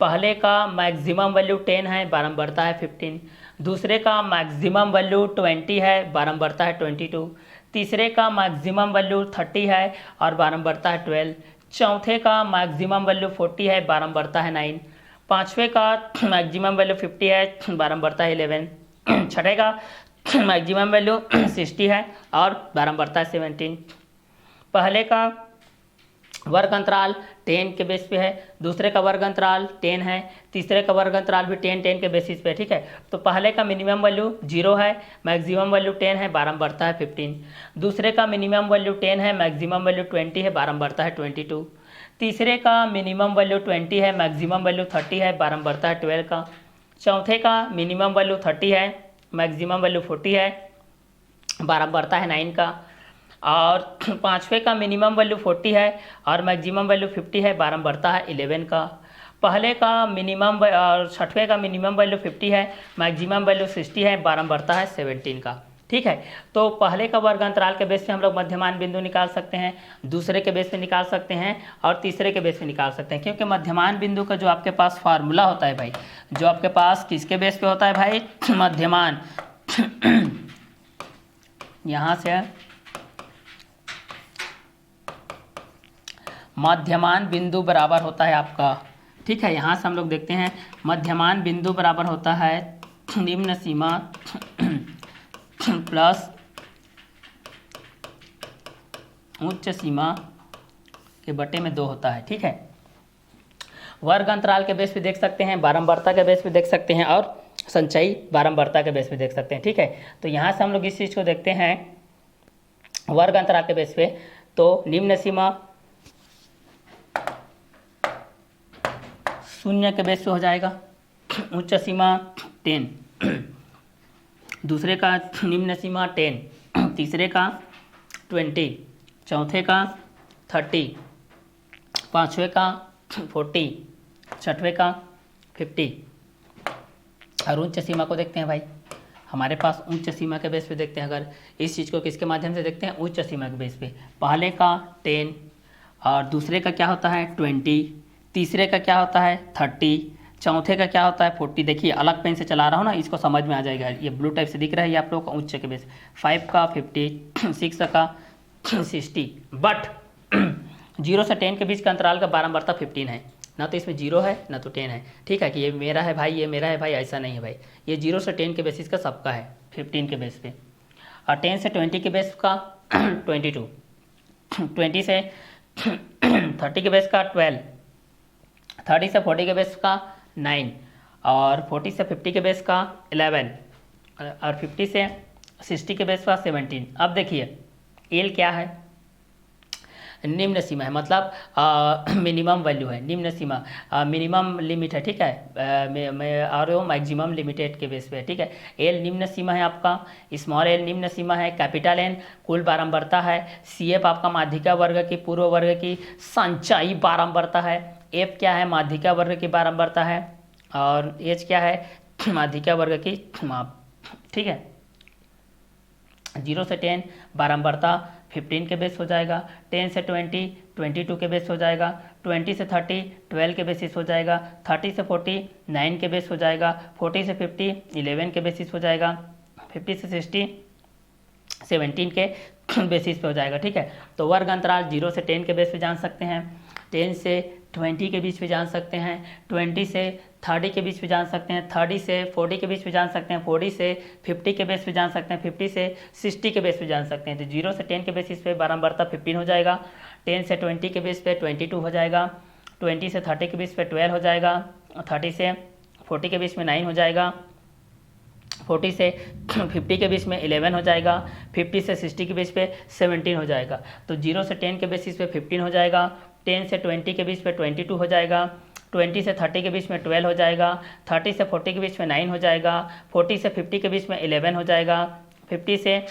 पहले का मैक्सिमम वैल्यू 10 है, बारंबारता है 15, दूसरे का मैक्सिमम वैल्यू 20 है, बारंबारता है 22, तीसरे का मैक्सिमम वैल्यू 30 है और बारंबारता है 12, चौथे का मैक्सिमम वैल्यू 40 है, बारंबारता है 9, पाँचवें का मैक्सिमम वैल्यू 50 है, बारंबारता है 11, छठे का मैक्सिमम वैल्यू 60 है और बारंबारता है 17। पहले का वर्ग अंतराल 10 के बेस पे है, दूसरे का वर्ग अंतराल 10 है, तीसरे का वर्ग अंतराल भी 10 के बेसिस पे है, ठीक है। तो पहले का मिनिमम वैल्यू 0 है, मैक्सिमम वैल्यू 10 है, बारंबारता है 15, दूसरे का मिनिमम वैल्यू 10 है, मैक्सिमम वैल्यू 20 है, बारंबारता है 22, तीसरे का मिनिमम वैल्यू 20 है, मैक्सिमम वैल्यू 30 है, बारंबारता है 12 का, चौथे का मिनिमम वैल्यू 30 है, मैक्सिमम वैल्यू 40 है, बारंबारता है 9 का, और पाँचवें का मिनिमम वैल्यू 40 है और मैक्सिमम वैल्यू 50 है, बारंबारता है 11 का, पहले का मिनिमम और छठवें का मिनिमम वैल्यू 50 है, मैक्सिमम वैल्यू 60 है, बारंबारता है 17 का, ठीक है। तो पहले का वर्ग अंतराल के बेस पे हम लोग मध्यमान बिंदु निकाल सकते हैं, दूसरे के बेस पे निकाल सकते हैं और तीसरे के बेस पे निकाल सकते हैं, क्योंकि मध्यमान बिंदु का जो आपके पास फार्मूला होता है भाई, जो आपके पास किसके बेस पे होता है भाई, मध्यमान यहाँ से मध्यमान बिंदु बराबर होता है आपका, ठीक है। यहाँ से हम लोग देखते हैं मध्यमान बिंदु बराबर होता है निम्न सीमा प्लस उच्च सीमा के बटे में 2 होता है, ठीक है। वर्ग अंतराल के बेस पे देख सकते हैं, बारंबारता के बेस पे देख सकते हैं और संचयी बारंबारता के बेस पे देख सकते हैं, ठीक है। तो यहाँ से हम लोग इस चीज़ को देखते हैं वर्ग अंतराल के बेस पे, तो निम्न सीमा 0 के बेस पे हो जाएगा, उच्च सीमा 10, दूसरे का निम्न सीमा 10, तीसरे का 20, चौथे का 30, पाँचवें का 40, छठवें का 50। और उच्च सीमा को देखते हैं भाई, हमारे पास उच्च सीमा के बेस पे देखते हैं। अगर इस चीज़ को किसके माध्यम से देखते हैं, उच्च सीमा के बेस पे, पहले का 10 और दूसरे का क्या होता है 20, तीसरे का क्या होता है 30, चौथे का क्या होता है 40। देखिए अलग पेन से चला रहा हूँ ना, इसको समझ में आ जाएगा। ये ब्लू टाइप से दिख रहा है, ये आप लोगों का उच्च के बेस। 5 का 50, 6 का 60, बट 0 से 10 के बीच का अंतराल का बारंबारता 15 है। ना तो इसमें 0 है ना तो 10 है, ठीक है, कि ये मेरा है भाई, ये मेरा है भाई, ऐसा नहीं है भाई। ये 0 से 10 के बेसिस का सबका है, 15 के बेस पे। और 10 से 20 के बेस का 22, 20 से 30 के बेस का 12, 30 से 40 के बेस का 9, और 40 से 50 के बेस का 11, और 50 से 60 के बेस का 17। अब देखिए एल क्या है, निम्न सीमा है, मतलब मिनिमम वैल्यू है, निम्न सीमा मिनिमम लिमिट है, ठीक है, और वो मैक्सिमम लिमिटेड के बेस पे है, ठीक है। एल निम्न सीमा है आपका, स्मॉल एल निम्न सीमा है, कैपिटल एन कुल बारंबारता है, सी एफ आपका माध्यिका वर्ग की पूर्व वर्ग की संचयी बारंबारता है, एफ क्या है माध्यिका वर्ग की बारंबारता है, और एच क्या है माध्यिका वर्ग की माप, ठीक है। 0 से 10 बारंबारता 15 के बेस हो जाएगा, 10 से 20 22 के बेस हो जाएगा, 20 से 30 12 के बेसिस हो जाएगा, 30 से 40 9 के बेस हो जाएगा, 40 से 50 11 के बेसिस हो जाएगा, 50 से 60 17 के बेसिस पे हो जाएगा, ठीक है। तो वर्ग अंतराल 0 से 10 के बेस पे जान सकते हैं, 10 से 20 के बीच में जान सकते हैं, 20 से 30 के बीच में जान सकते हैं, 30 से 40 के बीच में जान सकते हैं, 40 से 50 के बेस पे जान सकते हैं, 50 से 60 के बेस पे जान सकते हैं। तो 0 से 10 के बेसिस पे बारंबारता 15 हो जाएगा, 10 से 20 के बेस पे 22 हो जाएगा, 20 से 30 के बीच पे 12 हो जाएगा, 30 से 40 के बीच में 9 हो जाएगा, 40 से 50 के बीच में 11 हो जाएगा, 50 से 60 के बीच पे 17 हो जाएगा। तो 0 से 10 के बेसिस पे 15 हो जाएगा, 10 से 20 के बीच पे 22 हो जाएगा, 20 से 30 के बीच में 12 हो जाएगा, 30 से 40 के बीच में 9 हो जाएगा, 40 से 50 के बीच में 11 हो जाएगा, 50 से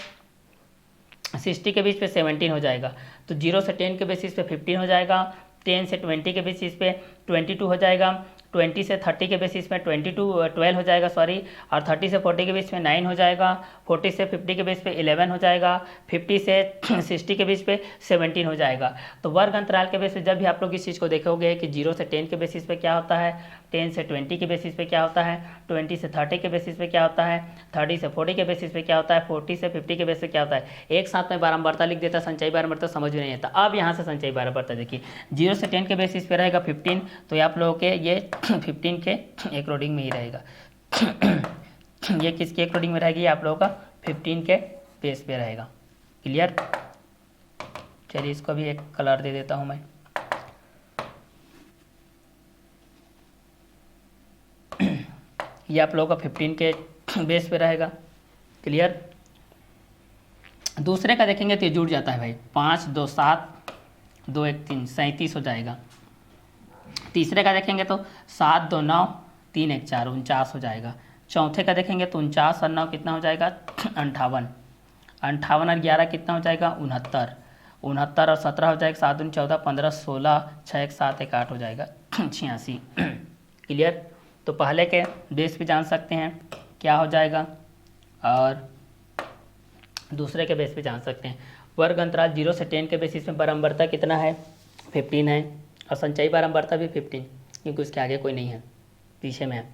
60 के बीच पे 17 हो जाएगा। तो 0 से 10 के बेसिस पे 15 हो जाएगा, 10 से 20 के बेसिस पे 22 हो जाएगा, 20 से 30 के बेसिस में 12 हो जाएगा सॉरी, और 30 से 40 के बीच में 9 हो जाएगा, 40 से 50 के बीच पे 11 हो जाएगा, 50 से 60 के बीच पे 17 हो जाएगा। तो वर्ग अंतराल के बेस पे जब भी आप लोग इस चीज़ को देखोगे कि 0 से 10 के बेसिस पे क्या होता है, 10 से 20 के बेसिस पे क्या होता है, 20 से 30 के बेसिस पे क्या होता है, 30 से 40 के बेसिस पे क्या होता है, 40 से 50 के बेसिस पे क्या होता है, एक साथ में बारंबारता लिख देता, संचयी बारंबारता समझ में नहीं आता। अब यहाँ से संचयी बारंबारता देखिए, 0 से 10 के बेसिस पे रहेगा 15, तो आप लोगों के ये 15 के एक रोडिंग में ही रहेगा। ये किसके एक रोडिंग में रहेगी, आप लोगों का 15 के बेस पे रहेगा। क्लियर, चलिए इसको भी एक कलर दे देता हूँ मैं। ये आप लोगों का 15 के बेस पे रहेगा। क्लियर, दूसरे का देखेंगे तो ये जुड़ जाता है भाई, 5 2 7 2 1 3 37 हो जाएगा। तीसरे का देखेंगे तो 7 2 9 3 1 4 49 हो जाएगा। चौथे का देखेंगे तो 49 और 9 कितना हो जाएगा 58, 58 और 11 कितना हो जाएगा 69, 69 और 17 हो जाएगा 7 14 15 16 6 1 7 1 8 हो जाएगा 86। क्लियर, तो पहले के बेस पे जान सकते हैं क्या हो जाएगा, और दूसरे के बेस पे जान सकते हैं। वर्ग अंतराल 0 से 10 के बेसिस में बारंबारता कितना है 15 है, और संचयी बारंबारता भी 15, क्योंकि उसके आगे कोई नहीं है, पीछे में है।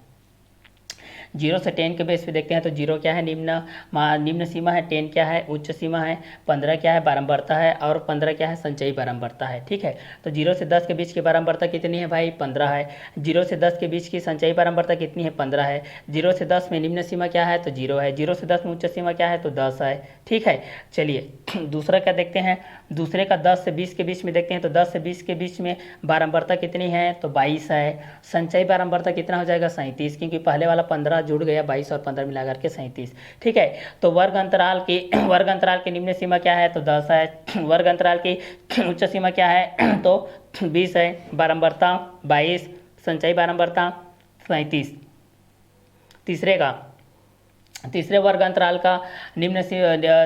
0 से 10 के बेस पे देखते हैं तो 0 क्या है निम्न सीमा है, 10 क्या है उच्च सीमा है, 15 क्या है बारंबारता है, और 15 क्या है संचयी बारंबारता है। ठीक है, तो 0 से 10 के बीच की बारंबारता कितनी है भाई 15 है, 0 से 10 के बीच की संचयी बारंबारता कितनी है 15 है, 0 से 10 में निम्न सीमा क्या है तो 0 है, 0 से 10 में उच्च सीमा क्या है तो 10 है। ठीक है, चलिए दूसरा क्या देखते हैं, दूसरे का 10 से 20 के बीच में देखते हैं तो 10 से 20 के बीच में बारंबारता कितनी है तो 22 है, संचयी बारंबारता कितना हो जाएगा 37, क्योंकि पहले वाला 15 जुड़ गया, 22 और 15 मिला करके 37। ठीक है, तो वर्ग अंतराल की निम्न सीमा क्या है तो 10 है, वर्ग अंतराल की उच्च सीमा क्या है तो 20 है, बारंबारता 22, संचयी बारंबारता 37। तीसरे वर्ग अंतराल का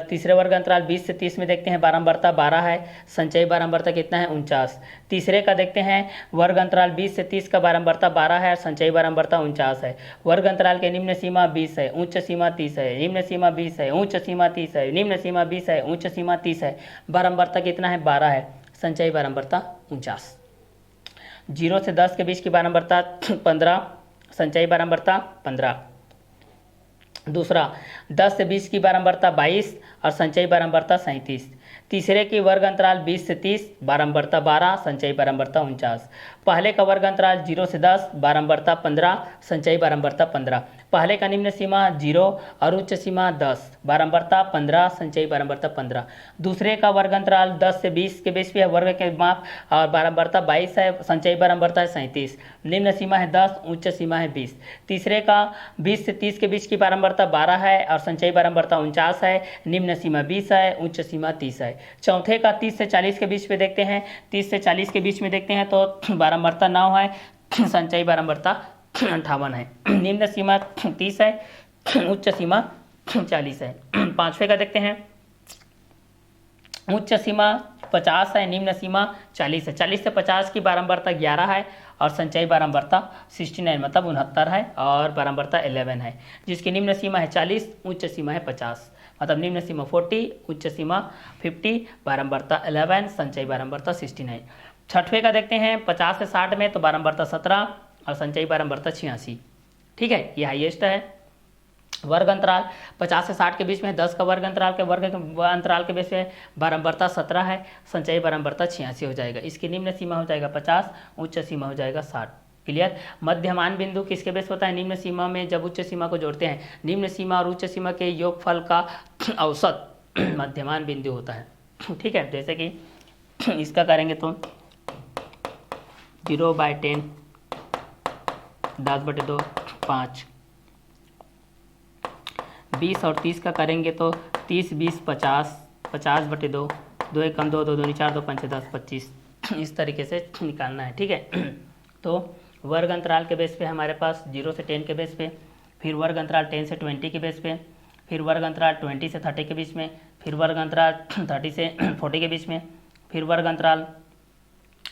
तीसरे वर्ग अंतराल 20 से 30 में देखते हैं बारंबारता 12 है, संचयी बारंबारता कितना है 49। तीसरे का देखते हैं वर्ग अंतराल 20 से 30 का बारंबारता 12 है और संचयी बारंबारता 49 है। वर्ग अंतराल के निम्न सीमा 20 है, उच्च सीमा 30 है, निम्न सीमा 20 है, उच्च सीमा 30 है, निम्न सीमा 20 है, उच्च सीमा 30 है। बारंबारता कितना है 12 है, संचयी बारंबारता 49। 0 से 10 के बीच की बारंबारता 15, संचयी बारंबारता 15। दूसरा 10 से 20 की बारंबारता 22 और संचयी बारंबारता 37। तीसरे की वर्ग अंतराल 20 से 30, बारंबारता 12, संचयी बारंबारता 49। पहले का वर्ग अंतराल 0 से 10, बारंबारता 15, संचयी बारंबारता 15। पहले का निम्न सीमा 0 और उच्च सीमा 10, बारंबारता 15, संचयी बारंबारता 15। दूसरे का वर्ग अंतराल 10 से 20 के बीच में है, वर्ग के माप और बारंबारता 22 है, संचयी बारंबारता है 37। निम्न सीमा है 10, उच्च सीमा है 20। तीसरे का 20 से 30 के बीच की बारंबारता 12 है और संचयी बारंबारता 49 है, निम्न सीमा 20 है, उच्च सीमा 30 है। चौथे का 30 से 40 के बीच में देखते हैं, 30 से 40 के बीच में देखते हैं तो बारंबारता 9 है, संचयी बारंबारता 58 है, निम्न सीमा 30 है, उच्च सीमा 40 है। पांचवे का देखते हैं, उच्च सीमा 50 है, निम्न सीमा 40 है। 40 से 50 की बारंबारता 11 है और संचयी बारंबारता 69 मतलब 69 है और बारंबारता 11 है, जिसकी निम्न सीमा है 40, उच्च सीमा है 50 मतलब निम्न सीमा 40, उच्च सीमा 50, बारंबारता 11, संचयी बारंबारता 69। छठवें का देखते हैं 50 से 60 में तो बारंबारता 17 और संचयी बारंबारता 86। ठीक है, ये हाईएस्ट है। वर्ग अंतराल 50 से 60 के बीच में 10 का वर्ग अंतराल के बेस पे बारंबारता 17 है, संचयी बारंबारता 86 हो जाएगा। इसकी निम्न सीमा हो जाएगा 50, उच्च सीमा हो जाएगा 60। क्लियर। मध्यमान बिंदु किसके बेस होता है, निम्न सीमा में जब उच्च सीमा को जोड़ते हैं, निम्न सीमा और उच्च सीमा के योगफल का औसत मध्यमान बिंदु होता है। ठीक है, जैसे कि इसका करेंगे तो 0/10, 10/2, 5। 20 और 30 का करेंगे तो 30, 20, 50, 50/2, 2 1 2, 2 2 4, 2 5 10, 25। इस तरीके से निकालना है। ठीक है, तो वर्ग अंतराल के बेस पे हमारे पास 0 से 10 के बेस पे, फिर वर्ग अंतराल 10 से 20 के बेस पे, फिर वर्ग अंतराल 20 से 30 के बीच में, फिर वर्ग अंतराल 30 से 40 के बीच में, फिर वर्ग अंतराल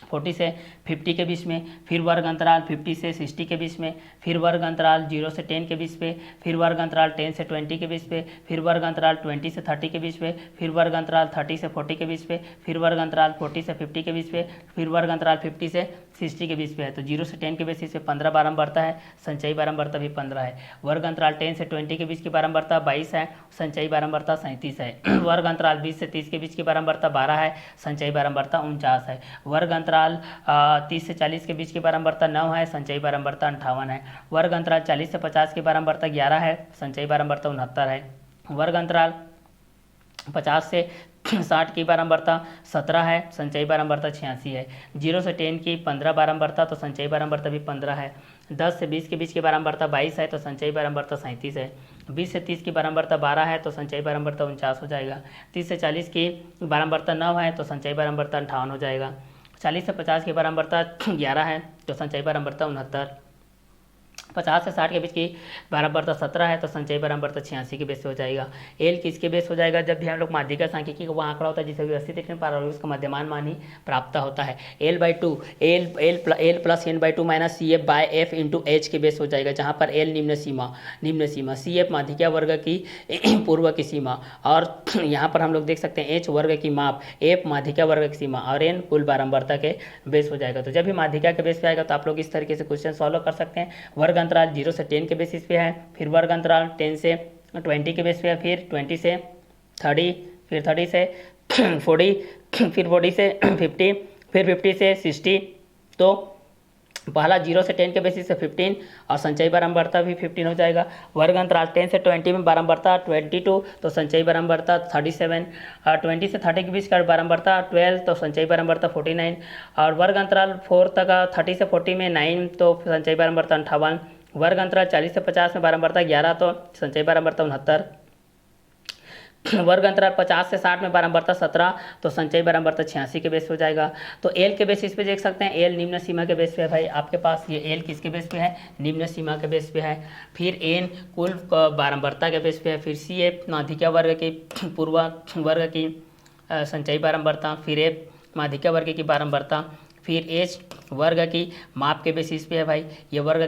40 से 50 के बीच में, फिर वर्ग अंतराल 50 से 60 के बीच में, फिर वर्ग अंतराल 0 से 10 के बीच पे, फिर वर्ग अंतराल 10 से 20 के बीच पे, फिर वर्ग अंतराल 20 से 30 के बीच पे, फिर वर्ग अंतराल 30 से 40 के बीच पे, फिर वर्ग अंतराल 40 से 50 के बीच पे, फिर वर्ग अंतराल 50 से 60 के बीच पे है। तो 0 से 10 के बेसिस पे 15 बारंबारता है, संचयी बारंबारता भी 15 है। वर्ग अंतराल 10 से 20 के बीच की बारंबारता 22 है, संचयी बारंबारता 37 है। वर्ग अंतराल 20 से 30 के बीच की बारंबारता 12 है, संचयी बारंबारता 49 है। वर्ग अंतराल 30 से 40 के बीच की बारंबारता 9 है, संचयी बारंबारता 58 है। वर्ग अंतराल 40 से 50 की बारंबारता 11 है, संचयी बारंबारता 69 है। वर्ग अंतराल 50 से 60 की बारंबारता 17 है, संचयी बारंबारता 86 है। 0 से 10 की 15 बारंबारता, तो संचयी बारंबारता भी 15 है। 10 से 20 के बीच की बारंबारता 22 है, तो संचयी बारंबारता 37 है। 20 से 30 की बारंबारता 12 है, तो संचयी बारंबारता 49 हो जाएगा। 30 से 40 की बारंबारता 9 है, तो संचयी बारंबारता 58 हो जाएगा। 40 से 50 की बारंबारता 11 है, तो संचयी बारंबारता 69। 50 से 60 के बीच की बारंबारता 17 है, तो संचयी बारंबारता 86 के बेस पे हो जाएगा। एल किसके बेस हो जाएगा, जब भी हम लोग माध्यिका सांख्यिकी का वो आंकड़ा होता है जिसे व्यवस्थित देखने पर उसका मध्यमान मान ही प्राप्त होता है। L/2 L plus n/2 minus CF/F into H के बेस हो जाएगा, जहाँ पर एल निम्न सीमा, CF माध्यिका वर्ग की पूर्व की सीमा, और यहाँ पर हम लोग देख सकते हैं एच वर्ग की माप, F माध्यिका वर्ग की सीमा और n कुल बारंबारता के बेस हो जाएगा। तो जब भी माध्यिका के बेस पे आएगा तो आप लोग इस तरीके से क्वेश्चन सॉल्व कर सकते हैं। वर्ग अंतराल 0 से 10 के बेसिस पे है, फिर वर्ग अंतराल 10 से 20 के बेस पे है, फिर 20 से 30, फिर 30 से 40, फिर 40 से 50, फिर 50 से 60। तो पहला 0 से 10 के बेसिस से 15 और संचयी बारंबारता भी 15 हो जाएगा। वर्ग अंतराल 10 से 20 में बारंबारता 22, तो संचयी बारंबारता 37। 20 से 30 के बीच का बारंबारता 12, तो संचयी बारंबारता 49। और वर्ग अंतराल 4 तक 30 से 40 में 9, तो संचयी बारंबारता 58। वर्ग अंतराल 40 से 50 में बारंबारता 11, तो संचयी बारंबारता 69। वर्ग अंतराल 50 से 60 में बारंबारता 17, तो संचयी बारंबारता 86 के बेस पे हो जाएगा। तो एल के बेसिस पे देख सकते हैं, एल निम्न सीमा के बेस पे है भाई आपके पास, ये एल किसके बेस पे है, निम्न सीमा के बेस पे है। फिर एन कुल बारंबारता के बेस पे है। फिर सी एफ माध्यिका वर्ग की पूर्व वर्ग की संचयी बारंबारता, फिर एफ माध्यिका वर्ग की बारंबारता, फिर एच वर्ग की माप के बेसिस पे है भाई, ये वर्ग